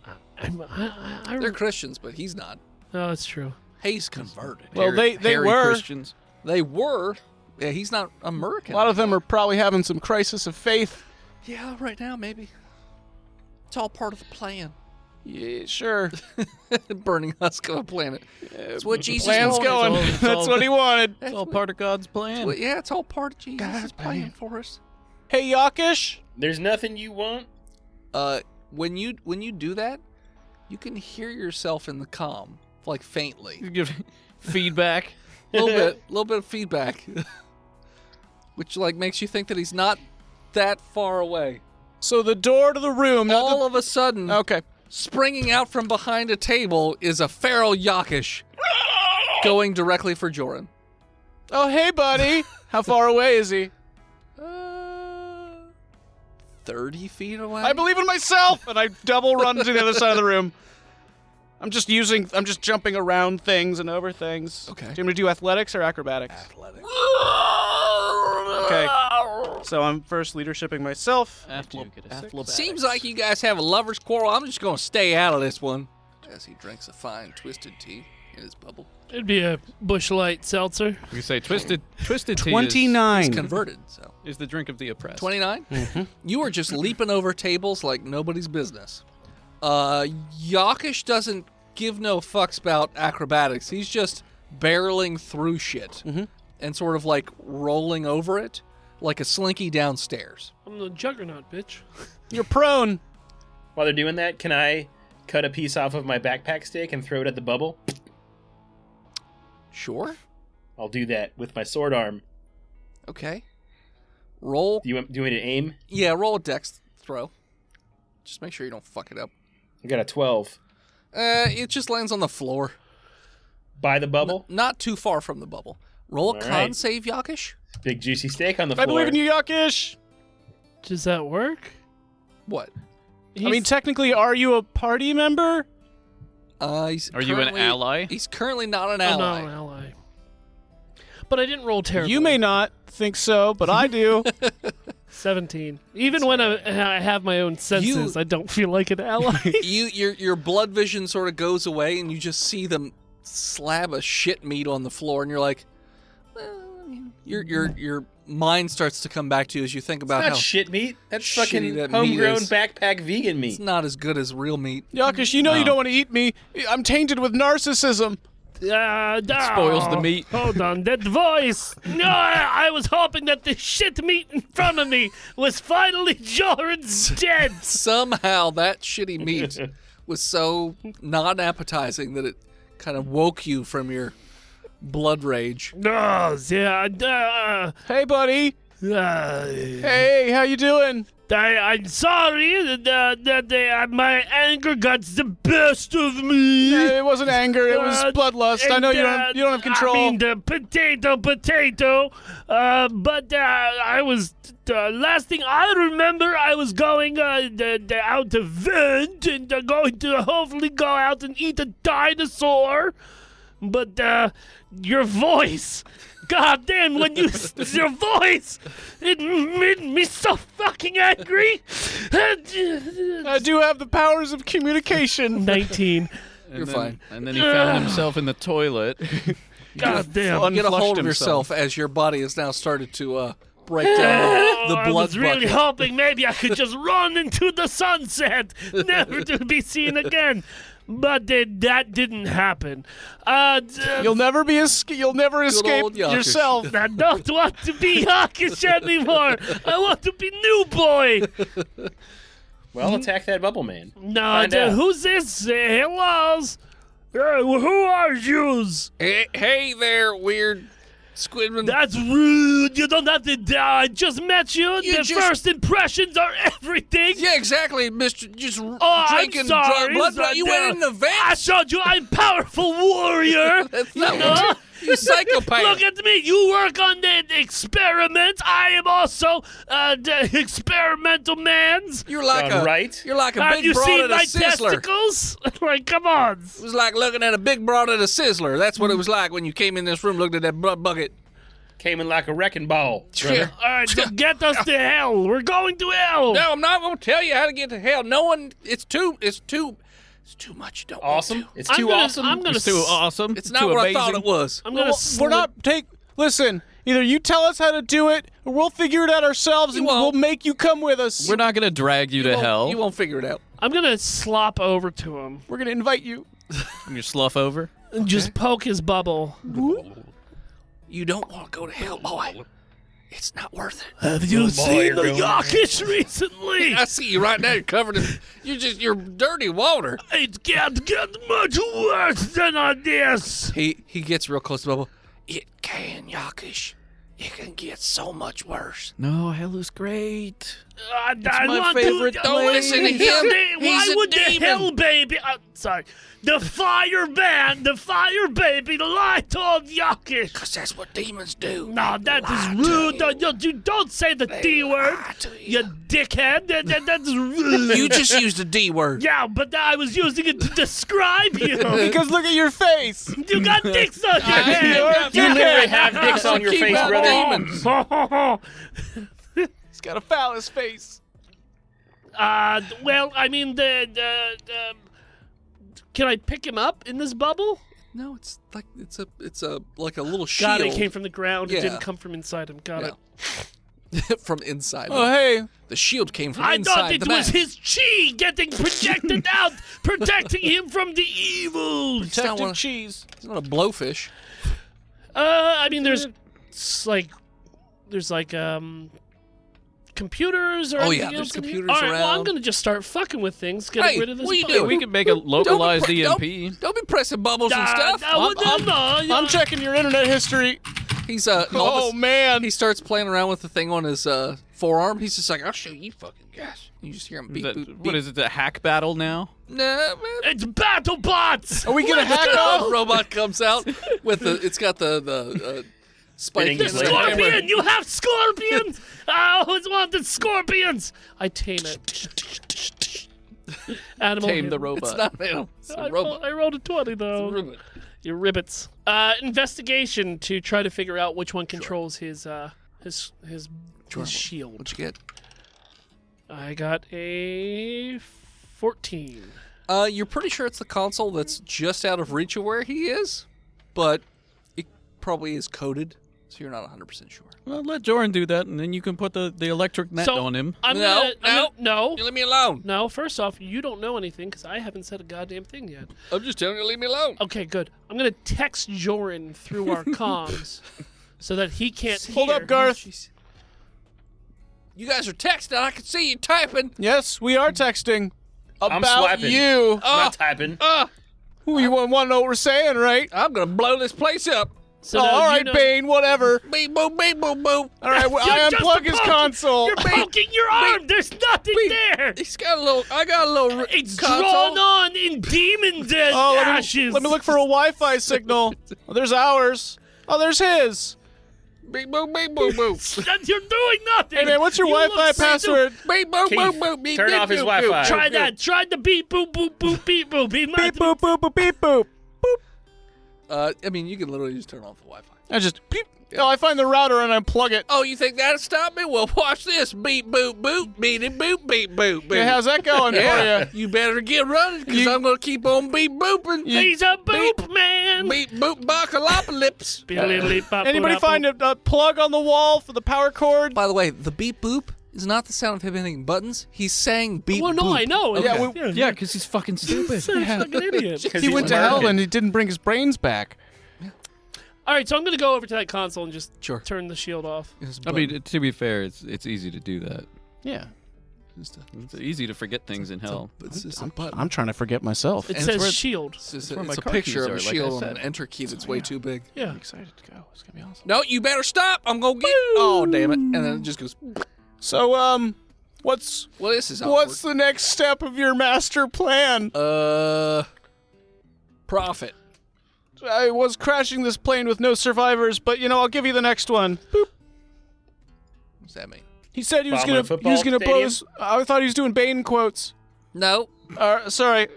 They're Christians, but he's not. Oh, that's true. He's converted. Well, they Harry were. Christians. They were. Yeah, he's not American. A lot of them are probably having some crisis of faith. Yeah, right now maybe. It's all part of the plan. Yeah, sure. Burning husk of a planet. That's what Jesus Plan's wanted. going. That's what he wanted. It's all part of God's plan. Well, yeah, it's all part of Jesus' plan for us. Hey, Yakish. There's nothing you want? When you do that, you can hear yourself in the comm, like faintly. You give feedback. A little bit of feedback, which like makes you think that he's not that far away. So the door to the room. not All of a sudden, okay. springing out from behind a table is a feral Yakish, going directly for Joran. Oh, hey, buddy. How far away is he? 30 feet away. I believe in myself, and I double run to the other side of the room. I'm just jumping around things and over things. Okay. Do you want me to do athletics or acrobatics? Athletic. Okay. So I'm first leadershiping myself. After you get a six. Seems like you guys have a lover's quarrel. I'm just gonna stay out of this one. As he drinks a fine twisted tea in his bubble. It'd be a Bush Light seltzer. You say twisted tea 29. Converted, so. is the drink of the oppressed. 29? You are just leaping over tables like nobody's business. Yakish doesn't give no fucks about acrobatics. He's just barreling through shit and sort of like rolling over it like a slinky downstairs. I'm the juggernaut, bitch. You're prone. While they're doing that, can I cut a piece off of my backpack stick and throw it at the bubble? Sure. I'll do that with my sword arm. Okay. Roll. Do you want me to aim? Yeah, roll a dex throw. Just make sure you don't fuck it up. I got a 12. It just lands on the floor. By the bubble? Not too far from the bubble. Roll a All con right. save, Yakish. Big juicy steak on the I floor. believe in you, Yakish. Does that work? What? I mean, technically, are you a party member? He's Are you an currently- ally? He's currently not an I'm ally. not an ally. But I didn't roll terribly. You may not think so, but I do. 17. Even when I have my own senses, I don't feel like an ally. Your blood vision sort of goes away, and you just see them slab a shit meat on the floor, and you're like, well, Your mind starts to come back to you as you think about Not how shit meat. That's shitty fucking that meat homegrown is. backpack vegan meat. it's not as good as real meat. Yakish, you know you don't want to eat me. I'm tainted with narcissism. Spoils the meat. Hold on, that voice. No, I was hoping that the shit meat in front of me was finally Jordan's dead. Somehow that shitty meat was so non-appetizing that it kind of woke you from your blood rage. No, yeah. Hey, buddy. Hey, how you doing? I'm sorry that my anger got the best of me. It wasn't anger. It was bloodlust. I know you don't have control. I mean, the potato. But I was. Last thing I remember, I was going out to vent and going to hopefully go out and eat a dinosaur. But your voice. God damn, when your voice, it made me so fucking angry. I do have the powers of communication. 19. You're fine. And then he found himself in the toilet. God damn. Get a hold Unflushed of himself. yourself as your body has now started to break down the I blood was really bucket. hoping maybe I could just run into the sunset, never to be seen again. But that didn't happen. You'll never escape old Yakish. yourself. I don't want to be Hawkish anymore. I want to be New Boy. Well, attack that bubble man. No, Find out. who's this? Hellos. Who are yous? Hey there, weird Squidman. That's rude. You don't have to die. I just met you. You The just- first impressions are everything. Yeah, exactly, Mister. Just I'm drinking sorry, blood. You went in the vent. I showed you I'm powerful warrior. That's not what you psychopath. Look at me. You work on the experiment. I am also the experimental man's. You're like Sound a right? You're like a Have big you broad seen at a my sizzler. testicles? Like, come on. It was like looking at a big broad at a sizzler. That's what it was like when you came in this room, looked at that blood bucket. Came in like a wrecking ball. brother. All right, so get us to hell. We're going to hell. No, I'm not going to tell you how to get to hell. No one. It's too much. You don't want Awesome. to. It's too awesome. I'm gonna It's too awesome. It's not too what amazing. I thought it was. I'm gonna. We're not Listen. Either you tell us how to do it, or we'll figure it out ourselves, and won't. we'll make you come with us. We're not gonna drag you to hell. You won't figure it out. I'm gonna slop over to him We're gonna invite you. You slough over. and just poke his bubble. You don't want to go to hell, boy. It's not worth it. Have you seen you're the going- Yakish recently? I see you right now. You're covered in. You're dirty water. It can't get much worse than this. He gets real close to Bubble. It can, Yakish. It can get so much worse. No, hell is great. I my want favorite to. Don't listen to him. Why He's a would the demon. hell baby? Sorry. The fire baby lie told Yakish. Because that's what demons do. No, that Lie is to rude. You don't say the D word, lie to you dickhead. That's rude. You just used the D word. Yeah, but I was using it to describe you. Because look at your face. You got dicks on your head. You literally have dicks on your Keep face, out brother. demons. He's got a phallus face. Well, I mean, can I pick him up in this bubble? No, it's like a little shield. God, it came from the ground. Yeah. It didn't come from inside him. Got Yeah. it. from inside. Oh, hey. The shield came from I inside thought it the was back. his chi getting projected out, protecting him from the evil. It's not Protective one- cheese. It's not a blowfish. I mean, there's computers or Oh, anything yeah, there's else in here? computers All right, well, I'm around. gonna just start fucking with things, getting Hey, rid of this. what are you bubble. doing? We could make a localized Don't EMP. Don't be pressing bubbles and stuff. I'm checking your internet history. He's all of a Oh, sudden, man. he starts playing around with the thing on his forearm. He's just like, "I'll show you fucking guys." You just hear him beep, boop, beep. What is it? The hack battle now? Nah, man. It's battle bots. Are we gonna hack A off? robot comes out with the. It's got the spike. Spinning in the blade. camera. Scorpion, you have scorpions. I always wanted scorpions. I tame it. Animal. Tame the handling. robot. It's not an animal. It's a robot. I rolled a 20 though. It's a robot. You ribbits. Investigation to try to figure out which one controls his shield. What'd you get? I got a 14. You're pretty sure it's the console that's just out of reach of where he is, but it probably is coded. So you're not 100% sure. Well, let Jordan do that, and then you can put the electric net on him. No. No. You leave me alone. No, first off, you don't know anything because I haven't said a goddamn thing yet. I'm just telling you to leave me alone. Okay, good. I'm going to text Joran through our comms so that he can't Hold hear. up, Garth. You guys are texting. I can see you typing. Yes, we are texting I'm about swiping. you. I'm not typing. You want to know what we're saying, right? I'm going to blow this place up. So Oh, now all you right, know- Bane, whatever. Beep, boop, beep, boop, boop. All right, well, You're I just unplug his poking- console. You're poking your arm. There's nothing there. He's got a little. I got a little. It's console. drawn on in demons and ashes. Let me look for a Wi-Fi signal. Oh, there's ours. Oh, there's his. Beep, boop, beep, boop, boop. You're doing nothing. Hey, man, what's your You look Wi-Fi stupid. password? Beep, boop, Keith, boop, boop. Beep, turn beep, off his boop, Wi-Fi. boop. Try that. Try the beep boop boop boop beep boop. Beep, boop, boop, boop, beep, boop. I mean, you can literally just turn off the Wi-Fi. I just beep. No, I find the router and unplug it. Oh, you think that'll stop me? Well, watch this. Beep, boop, boop. Beep, boop, beep, boop, boop. Yeah, how's that going Yeah, for you better get running because You- I'm going to keep on beep booping. He's a boop man. Beep, boop, bacalopolis. you? Anybody find a plug on the wall for the power cord? By the way, the beep boop is not the sound of him hitting buttons. He's saying beep Well, no, boop. I know. Yeah, Yeah, because he's fucking stupid. He's a fucking idiot. He went to hell and he didn't bring his brains back. All right, so I'm gonna go over to that console and just Sure. turn the shield off. I mean, to be fair, it's easy to do that. Yeah. It's easy to forget things in hell. It's just a button. I'm trying to forget myself. It And says it's where- shield. It's just where my it's a car picture keys of are, a like I shield on said. an enter key that's way too big. Yeah. I'm excited to go. It's gonna be awesome. No, you better stop. I'm going to get... Oh, damn it. And then it just goes... So, what's Well, this is what's the next step of your master plan? Profit. I was crashing this plane with no survivors, but I'll give you the next one. Boop. What's that mean? He said he was Bombing a gonna football blow stadium? his. I thought he was doing Bane quotes. No. Sorry.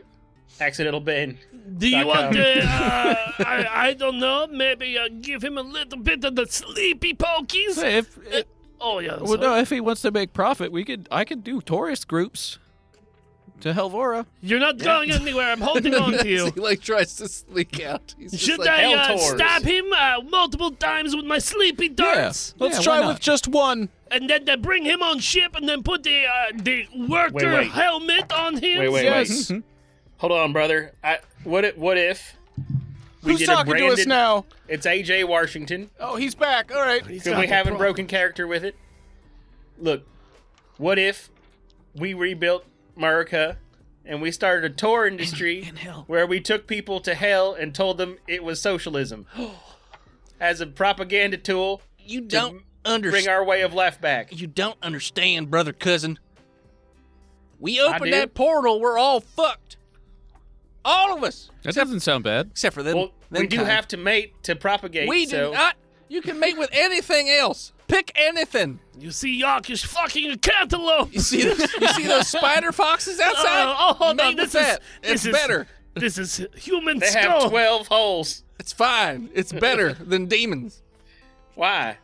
Accidental Bane. Do you .com. want to, I don't know, maybe give him a little bit of the sleepy pokies? Hey, Oh, yeah. well, no, if he wants to make profit, I could do tourist groups to Helvora. You're not going anywhere. I'm holding on to you. He tries to sneak out. He's just Should like, I hell tours. stab him multiple times with my sleepy darts? Let's Yeah, try why with not? just one. And then they bring him on ship and then put the worker Wait. helmet on him? Wait. Yes. Hold on, brother. What if we Who's did a talking to us branded? now? It's AJ Washington. Oh, he's back. All right. Could we have a broken character with it? Look, what if we rebuilt Murica and we started a tour industry where we took people to hell and told them it was socialism as a propaganda tool You to don't bring understand. our way of life back? You don't understand, brother cousin. We do. opened that portal, we're all fucked. All of us. That doesn't sound bad. Except for them. Well, we do have to mate to propagate. We so do not. You can mate with anything else. Pick anything. You see Yak is fucking a cantaloupe. You see those spider foxes outside? Hold Mate on. with This is, that. It's better. This is human they skull. have 12 holes. It's fine. It's better than demons. Why?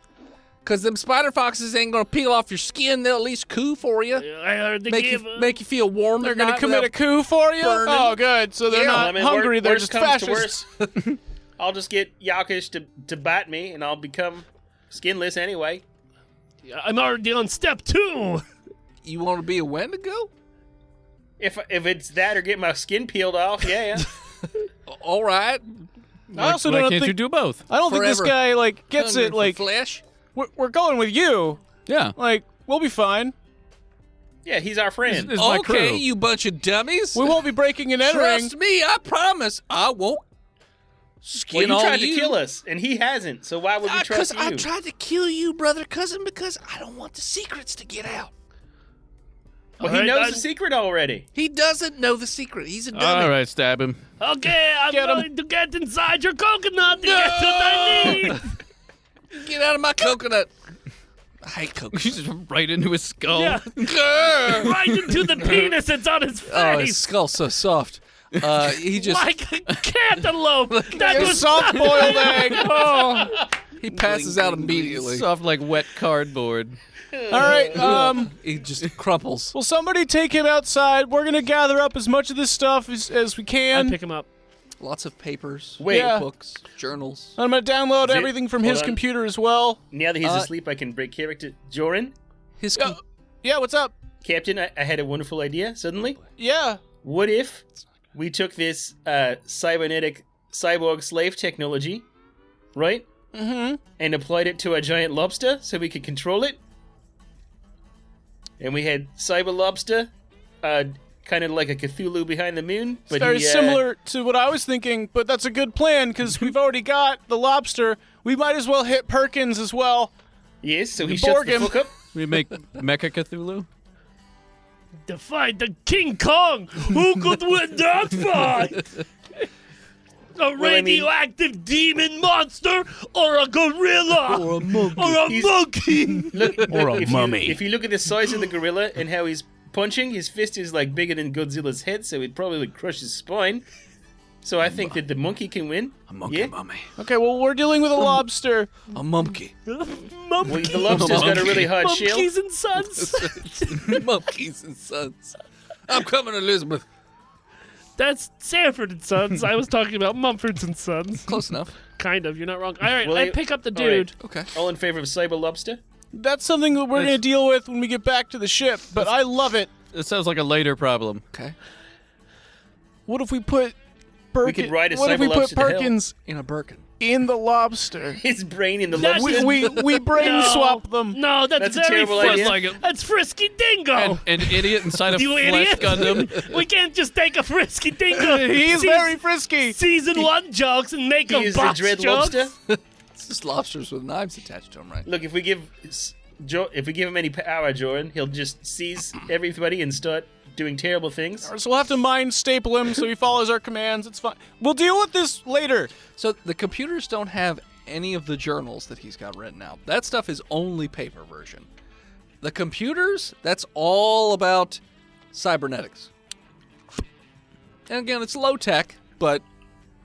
Because them spider foxes ain't going to peel off your skin. They'll at least coo for you. I heard they Make gave... you feel warm. They're going to commit a coup for you? burning. Oh, good. So they're Yeah, not I mean, hungry. They're worst just comes to fascists. worst, I'll just get Yakish to bite me, and I'll become skinless anyway. I'm already on step 2. You want to be a Wendigo? If it's that or get my skin peeled off, yeah. All right. I also Why don't can't think you do both? I don't think this Forever. guy gets Hungry it. for Like flesh. we're going with you. Yeah. We'll be fine. Yeah, he's our friend. This is my crew. Okay, you bunch of dummies. We won't be breaking and entering. Trust me, I promise. I won't skin Well, you all tried you. to kill us, and he hasn't, so why would we trust you? I tried to kill you, brother cousin, because I don't want the secrets to get out. Well, he Alright, knows the secret already. He doesn't know the secret. He's a dummy. All right, stab him. Okay, I'm Get 'em. going to get inside your coconut to get what I need. Get out of my coconut. I hate coconut. He's just right into his skull. Yeah, Grr. right into the penis that's on his Oh, his face. skull's so soft. He just Like a cantaloupe. That A was soft-boiled egg. Oh. he passes out immediately. Soft like wet cardboard. All right. He just crumples. Will somebody take him outside? We're gonna gather up as much of this stuff as we I can. pick him up. Lots of papers, Wait. Yeah. books, journals. I'm gonna download Zip. everything from Hold his on. computer as well. Now that he's asleep, I can break character. Joran, His Yeah, what's up? Captain, I had a wonderful idea suddenly. Yeah. What if we took this cybernetic cyborg slave technology, right? Mm-hmm. And applied it to a giant lobster so we could control it? And we had cyber lobster, kind of like a Cthulhu behind the moon. It's But very he, similar to what I was thinking, but that's a good plan because we've already got the lobster. We might as well hit Perkins as well. Yes, so he We shuts Borg the him. fuck up. We make Mecha Cthulhu. To fight the King Kong. Who could win that fight? A radioactive demon monster or a gorilla? or a monkey. Or a monkey? Look, Or a if mummy. if you look at the size of the gorilla and how he's punching, his fist is like bigger than Godzilla's head, so it probably would crush his spine. So I think that the monkey can win. A monkey Yeah. mummy. Okay, well, we're dealing with a lobster. A monkey. Well, the lobster's got a really hard shell. Monkeys and Sons. Monkeys and Sons. I'm coming, Elizabeth. That's Sanford and Sons. I was talking about Mumfords and Sons. Close enough. Kind of. You're not wrong. All right, Well, I pick up the all right. dude. Okay. All in favor of cyber lobster? That's something that we're going to deal with when we get back to the ship, but I love it. It sounds like a later problem. Okay. What if we put Perkins? could ride a What if we cyber put lobster to hell. Perkins In a Birkin. in the lobster? His brain in the That's lobster. We brain No. swap them. No, that's That's a very terrible frisky. idea. That's Frisky Dingo. An idiot inside a You flesh idiot. Gundam. We can't just take a Frisky Dingo. He's very frisky. Season 1 jokes and make He them is the box dread jokes. lobster. It's just lobsters with knives attached to them, right? Look, if we give him any power, Jordan, he'll just seize everybody and start doing terrible things. So we'll have to mind staple him so he follows our commands. It's fine. We'll deal with this later. So the computers don't have any of the journals that he's got written out. That stuff is only paper version. The computers, that's all about cybernetics. And again, it's low tech, but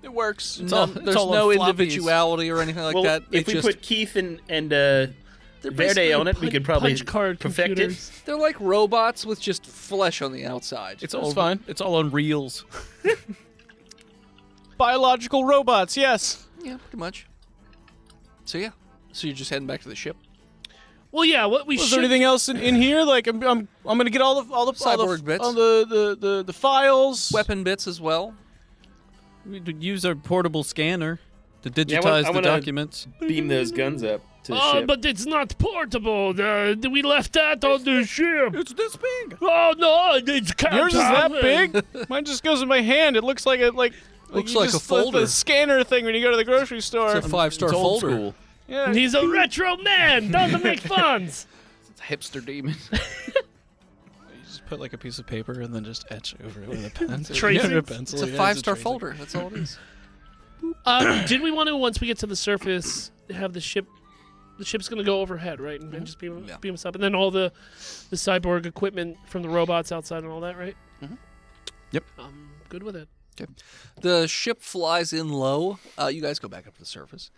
It works. there's all no on floppies. individuality or anything like Well, that. if They we just, put Keith and They're Verde basically on it, we could probably punch card perfect computers. they're like robots with just flesh on the outside. It's That's all fine. It's all on reels. Biological robots, yes. Yeah, pretty much. So yeah. So you're just heading back to the ship. Well, yeah. What we Was should there anything else in here? Like I'm gonna get all the Cyborg bits. all the files. Weapon bits as well. We could use our portable scanner to digitize Yeah, I the wanna- documents. beam those guns up to the Oh, ship. but it's not portable. We left that on the ship. It's this big. Oh no, it's Yours is that big? Mine just goes in my hand. It looks like Looks you like a just- folder. The scanner thing when you go to the grocery store. It's a 5-star It's old folder. school. Yeah. He's a retro man. Doesn't make funs. It's a hipster demon. You just put like a piece of paper and then just etch over it with a pen. Tracing? Yeah, a pencil. It's a yeah, 5-star tracing. folder. That's all it is. Did we want to, once we get to the surface, have the ship? The ship's going to go overhead, right, and just beam us up, and then all the cyborg equipment from the robots outside and all that, right? Mhm. Yep. I'm good with it. Okay. The ship flies in low. You guys go back up to the surface.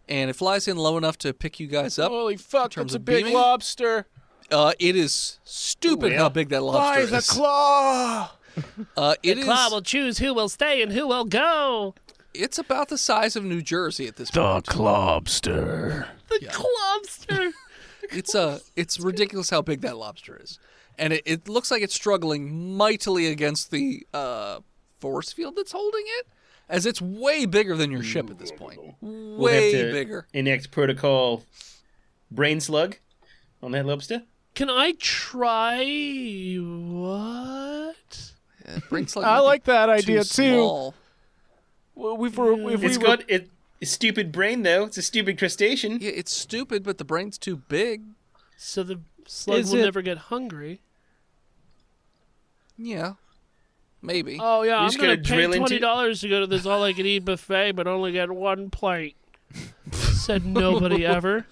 And it flies in low enough to pick you guys up. Holy fuck! terms That's a of big beaming? lobster. It is stupid how big that By lobster the is. claw. It is. Claw will choose who will stay and who will go. It's about the size of New Jersey at this point. Lobster. The lobster. It's ridiculous how big that lobster is, and it looks like it's struggling mightily against the force field that's holding it, as it's way bigger than your ship at this point. We'll have Way to bigger. enact protocol brain slug on that lobster. Can I try what? Yeah, brings like I like that idea too. small. Well, if It's got a stupid brain though. It's a stupid crustacean. Yeah, it's stupid, but the brain's too big. So the slug Is will it- never get hungry. Yeah, maybe. Oh yeah, You're I'm just gonna gonna pay drill into- $20 to go to this all-I-can-eat buffet, but only get one plate. Said nobody ever.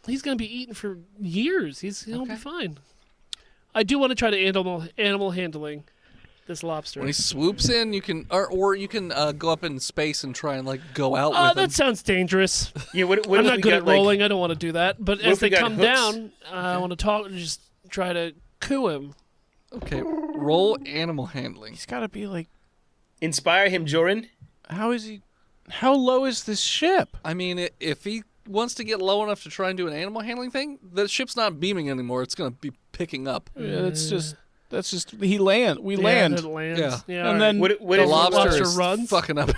He's gonna be eating for years. He'll be fine. I do want to try to animal handling this lobster. When he swoops in, you can, or you can go up in space and try and like go out Oh, with that him. sounds dangerous. Yeah, what I'm if not we good got, at like- rolling. I don't want to do that. But as if we they got come hooks? down, I want to talk and just try to coo him. Okay, roll animal handling. He's got to be like Inspire him, Joran. How is he? How low is this ship? I mean, if he wants to get low enough to try and do an animal handling thing, the ship's not beaming anymore. It's going to be picking up. Yeah, that's just we land. It lands. Yeah. Yeah, And then What The if lobster is runs? fucking up.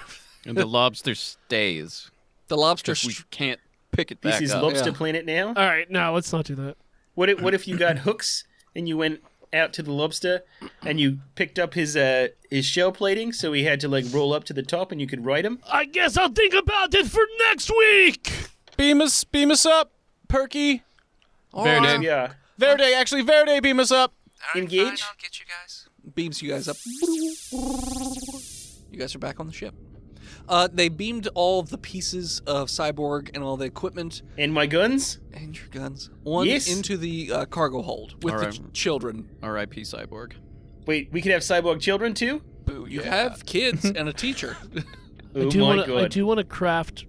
And the lobster stays. The lobster... We can't pick it back this is up. Lobster Yeah. Planet now? All right, now let's not do that. What if you got hooks and you went out to the lobster and you picked up his shell plating, so he had to like roll up to the top and you could ride him? I guess I'll think about it for next week. beam us up, Perky. Verde. Yeah. Verde, beam us up. Engage. Fine, I'll get you guys. Beams you guys up. You guys are back on the ship. They beamed all the pieces of Cyborg and all the equipment And my guns? and your guns into the cargo hold with All the right. children. R.I.P. Cyborg. Wait, we could have cyborg children too? Boo, you have kids and a teacher. Oh I my god. do want to craft.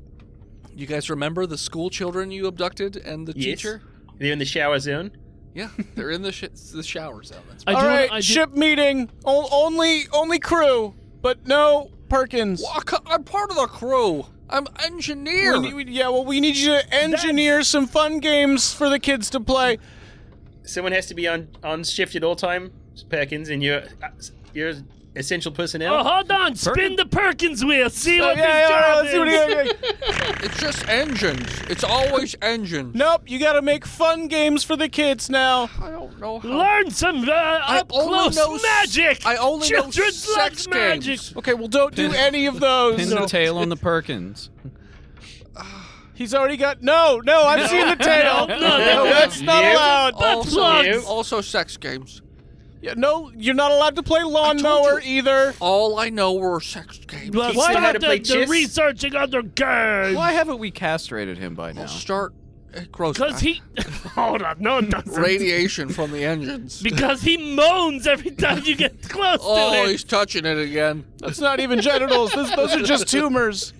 You guys remember the school children you abducted and the Yes. teacher? They're in the shower zone. Yeah, they're in the shower zone. That's I All do right, wanna- I do- ship meeting. Only crew, but no Perkins. I'm part of the crew. I'm engineer. We need you to engineer some fun games for the kids to play. Someone has to be on shift at all times, Perkins, and you're essential personnel. Oh, hold on. Spin the Perkins wheel. See Oh, what yeah, this let's see what job he is. It's just engines. It's always engines. Nope, you gotta make fun games for the kids now. I don't know how. Learn some up close magic. I only know Children's sex love magic. games. Okay, well, don't do any of those. Pin the tail on the Perkins. He's already got. No, I've seen the tail. No, That's not Nope. allowed. plugs. Also sex games. Yeah, no, you're not allowed to play lawnmower either. All I know were sex games. Well, Teach them how start to play the chess. researching other games. Why haven't we castrated him by now? I'll start. Gross. Because he... Hold on. No, it doesn't. Radiation from the engines. Because he moans every time you get close to Oh, him. he's touching it again. That's not even genitals. Those are just tumors.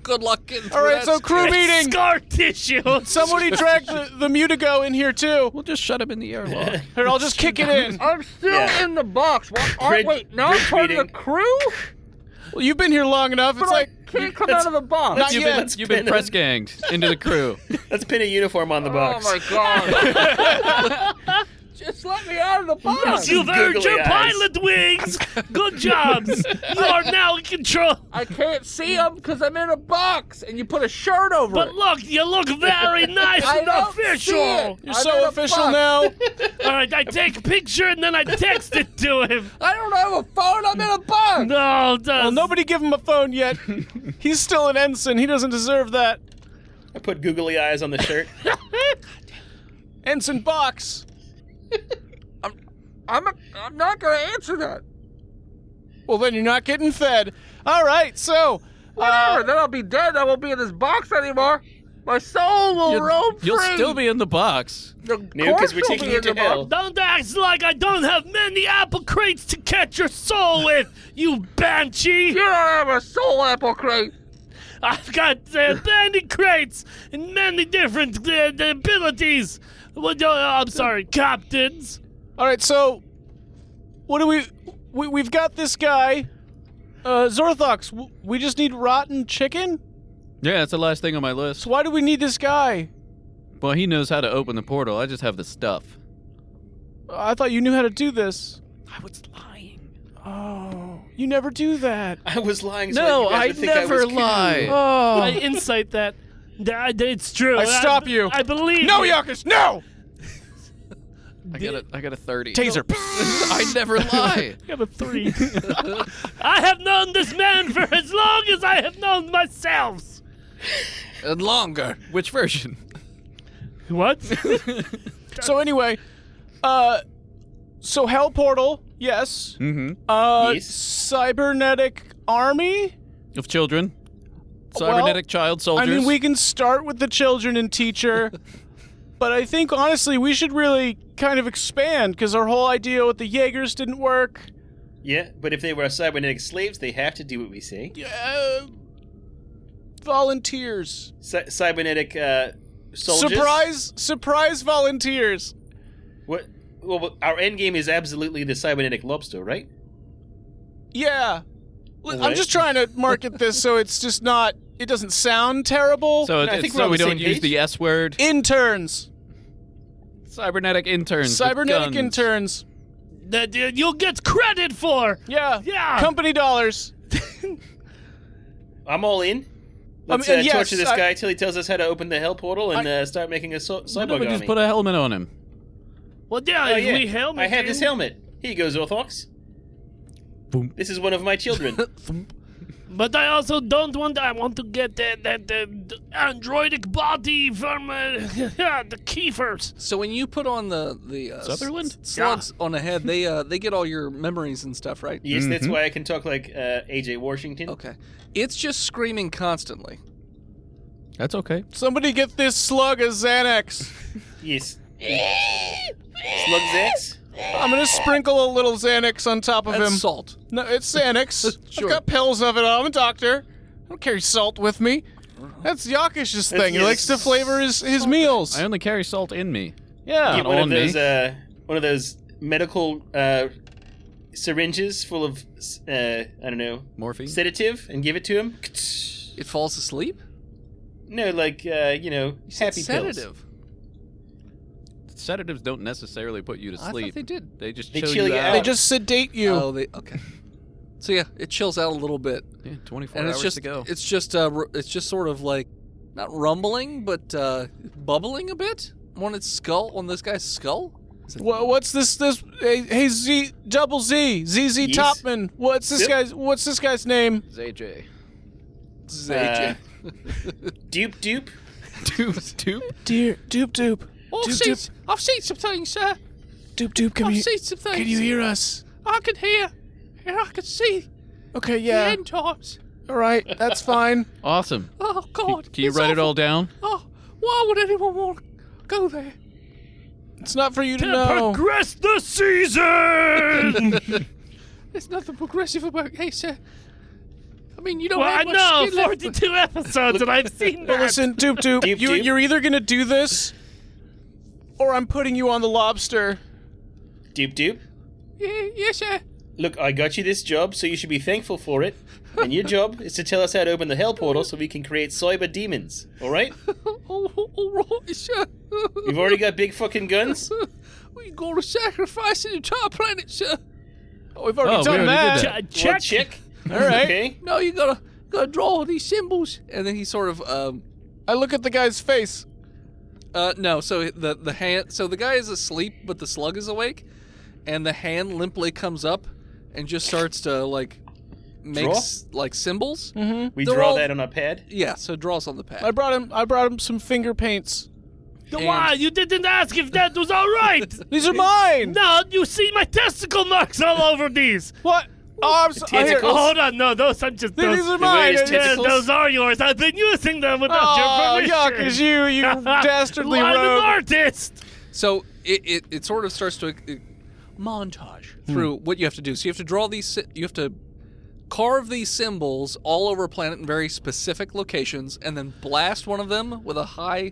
Good luck getting through All right, that so crew skin. meeting. Scar tissue. Somebody drag the Mutigo in here too. We'll just shut him in the airlock. Here, I'll just kick it in. I'm still Yeah. in the box. Wait, now I'm part of the crew? Well, you've been here long enough. It's like Can't come out of the box. not You've yet. been press ganged into the crew. Let's pin a uniform on the box. Oh my god. Just let me out of the box. You've earned Googly your eyes. pilot wings. Good jobs. You are now in control. I can't see them because I'm in a box and you put a shirt over But it. look, you look very nice I and don't see official. it. You're I'm in so a official box. now. All right, I take a picture and then I text it to him. I don't have a phone. I'm in a box. No, Well, nobody give him a phone yet. He's still an ensign. He doesn't deserve that. I put googly eyes on the shirt. Ensign box. I'm not going to answer that. Well, then you're not getting fed. All right, so Whatever. Then I'll be dead. I won't be in this box anymore. My soul will roam free. You'll still be in the box. The No, because we're corpse will taking be you in to the hell. box. Don't act like I don't have many apple crates to catch your soul with, you banshee. You don't have a soul apple crate. I've got many crates and many different abilities. I'm sorry, captains. all right, so what do we've got this guy, Zorthox. We just need rotten chicken. Yeah, that's the last thing on my list. So why do we need this guy? Well, he knows how to open the portal. I just have the stuff. I thought you knew how to do this. I was lying. Oh, you never do that. I was lying. So No, you guys I would think never was cool. lie. Oh, I insight that. It's true. I stop you. I believe no, you. Yakush, no. I got a 30. Taser. I never lie. I got a 3. I have known this man for as long as I have known myself. And longer. Which version? What? So anyway, so Hell Portal, yes. Mm-hmm. Yes. Cybernetic army. Of children. Well, Cybernetic child soldiers. I mean, we can start with the children and teacher, but I think honestly we should really kind of expand because our whole idea with the Jaegers didn't work. Yeah, but if they were cybernetic slaves, they have to do what we say. Volunteers. Cybernetic soldiers. Surprise volunteers. What? Well, our end game is absolutely the cybernetic lobster, right? Yeah. I'm just trying to market this so it's just not. It doesn't sound terrible. So, I think it's we're on so we the don't same use page. the S word. Interns. Cybernetic interns. with Cybernetic guns. interns. That you'll get credit for. Yeah. Yeah. Company dollars. I'm all in. Let's yes, torture this guy till he tells us how to open the hell portal and start making a Why cyborg don't we just army. put a helmet on him? Well, yeah, Oh, if yeah. we helmet I have him- this helmet. Here you go, Zorthox. Boom. This is one of my children. But I also don't want. I want to get the androidic body from the Kiefers. So when you put on the Sutherland? slugs on the head, they get all your memories and stuff, right? Yes, that's why I can talk like AJ Washington. Okay. It's just screaming constantly. That's okay. Somebody get this slug a Xanax. Yes. Slug Zax? I'm gonna sprinkle a little Xanax on top of That's him. salt. No, it's Xanax. Sure. I've got pills of it. I'm a doctor. I don't carry salt with me. That's Yakish's thing. He yes. likes to flavor his meals. I only carry salt in me. Yeah. Get Not on me. one of those medical syringes full of I don't know, Morphine. sedative, and give it to him. It falls asleep? No, like happy pills. Sedative. Sedatives don't necessarily put you to I sleep. thought they did. They just They chill chill you you out. out. They just sedate you. Oh, okay. So yeah, it chills out a little bit, Yeah, 24 and hours it's just to go. it's just sort of like not rumbling, but bubbling a bit on its skull, on this guy's skull. What's this? Hey, Z double Z ZZ Yes. Topman. What's this guy's name? ZJ. Dupe. Dupe? Dear Doop. I've seen some things, sir. Doop. I've seen some things. Can you hear us? I can hear, and I can see Okay, the yeah. end times. All right, that's fine. Awesome. Oh God! Can you it's write it awful. all down? Oh, why would anyone want to go there? It's not for you to know. Progress the season. There's nothing progressive about. Hey, sir. I mean, you don't have much skin left. 42 episodes, and I've seen But listen, Doop, Doop. you're either gonna do this, or I'm putting you on the lobster. Dupe. Yes, sir. Look, I got you this job, so you should be thankful for it. And your job is to tell us how to open the hell portal so we can create cyber demons. All right? All right, sir. You've already got big fucking guns. We got to sacrifice an entire planet, sir. Oh, we've already Oh, we done already that. did that. Well, check. All right. Okay. No, you gotta draw these symbols. And then he sort of I look at the guy's face. no, so the hand, so the guy is asleep, but the slug is awake, and the hand limply comes up and just starts to like make like symbols. We They're draw all- that on a pad. Yeah, so it draws on the pad. I brought him some finger paints. Why? You didn't ask if that was all right. These are mine. No, you see my testicle marks all over these. What? Oh, I'm sorry. Tentacles? Oh, hold on, no, those I'm just These those. are mine. his Yeah, tentacles? those are yours. I've been using them without Oh, your yuck! permission. Is you dastardly I'm an rogue. artist. So it sort of starts to montage through what you have to do. So you have to draw these. You have to carve these symbols all over a planet in very specific locations, and then blast one of them with a high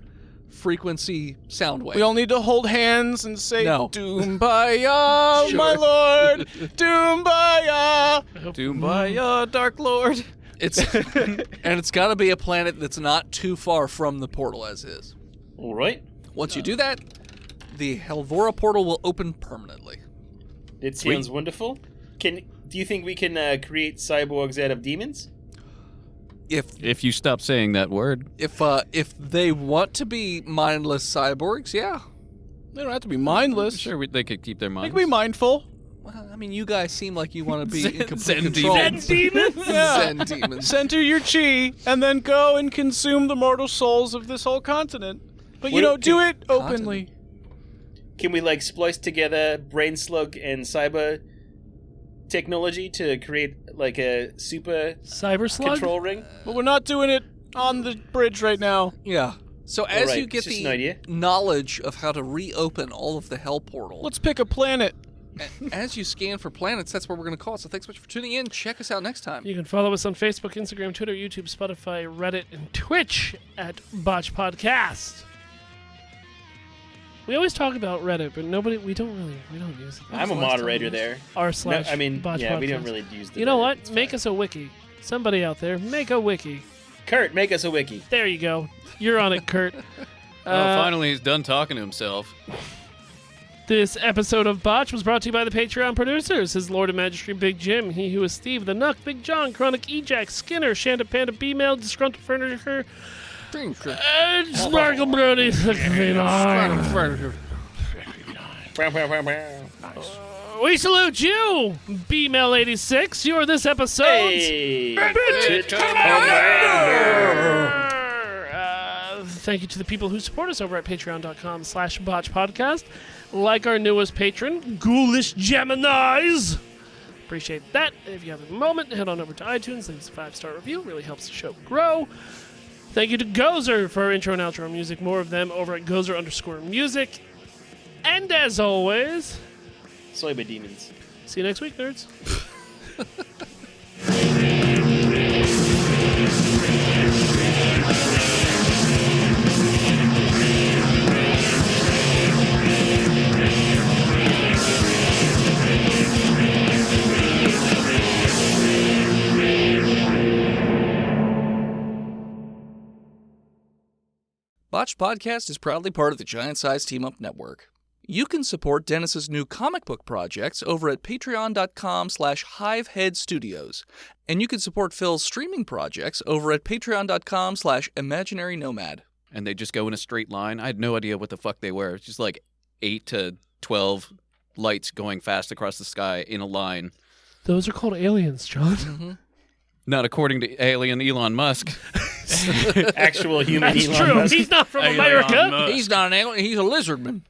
frequency sound wave. We all need to hold hands and say, No. "Doombaya, my lord, Doombaya." Doombaya, Dark Lord. It's and it's got to be a planet that's not too far from the portal as is. All right. Once you do that, the Helvora portal will open permanently. It sounds wonderful. Do you think we can create cyborgs out of demons? If You stop saying that word. if they want to be mindless cyborgs, yeah. They don't have to be mindless. Sure, they could keep their They minds. can be mindful. Well, I mean, you guys seem like you want to be in complete Zen control. demons. Demons. Yeah. Zen demons. Center your chi and then go and consume the mortal souls of this whole continent. But you What- don't do it openly. Can we like splice together brain slug and cyber technology to create like a super Cyber slug. control ring? But we're not doing it on the bridge right now. Yeah. So as right, you get it's just an idea. the knowledge of how to reopen all of the hell portal, Let's pick a planet. as you scan for planets, that's where we're going to call it. So thanks so much for tuning in. Check us out next time. You can follow us on Facebook, Instagram, Twitter, YouTube, Spotify, Reddit, and Twitch at Botched Podcast. We always talk about Reddit, but we don't use it. I'm a moderator there. r/. I mean, Botched yeah, we podcast. don't really use the You know Reddit. what? It's Make fine. us a wiki. Somebody out there, make a wiki. Kurt, make us a wiki. There you go. You're on it, Kurt. Finally, he's done talking to himself. This episode of Botch was brought to you by the Patreon producers. His Lord and Majesty Big Jim, He Who Is Steve, The Nuck, Big John, Chronic Ejac, Skinner, Shanda Panda, B-Mail, Disgruntled Furniture, and Sparkle Brody. We salute you, B-Mail 86. You are this episode's Hey! thank you to the people who support us over at patreon.com/botchpodcast, like our newest patron, Ghoulish Geminis. Appreciate that. If you have a moment, head on over to iTunes, leave us a 5-star review. It really helps the show grow. Thank you to Gozer for our intro and outro music. More of them over at Gozer_music. And as always, Soyba demons. see you next week, nerds. Botched Podcast is proudly part of the Giant Size Team Up Network. You can support Dennis's new comic book projects over at patreon.com/hiveheadstudios. And you can support Phil's streaming projects over at patreon.com/imaginarynomad. And they just go in a straight line. I had no idea what the fuck they were. It's just like 8 to 12 lights going fast across the sky in a line. Those are called aliens, John. Not according to alien Elon Musk. Actual human That's Elon true. Musk. He's not from America. He's not an alien, he's a lizardman.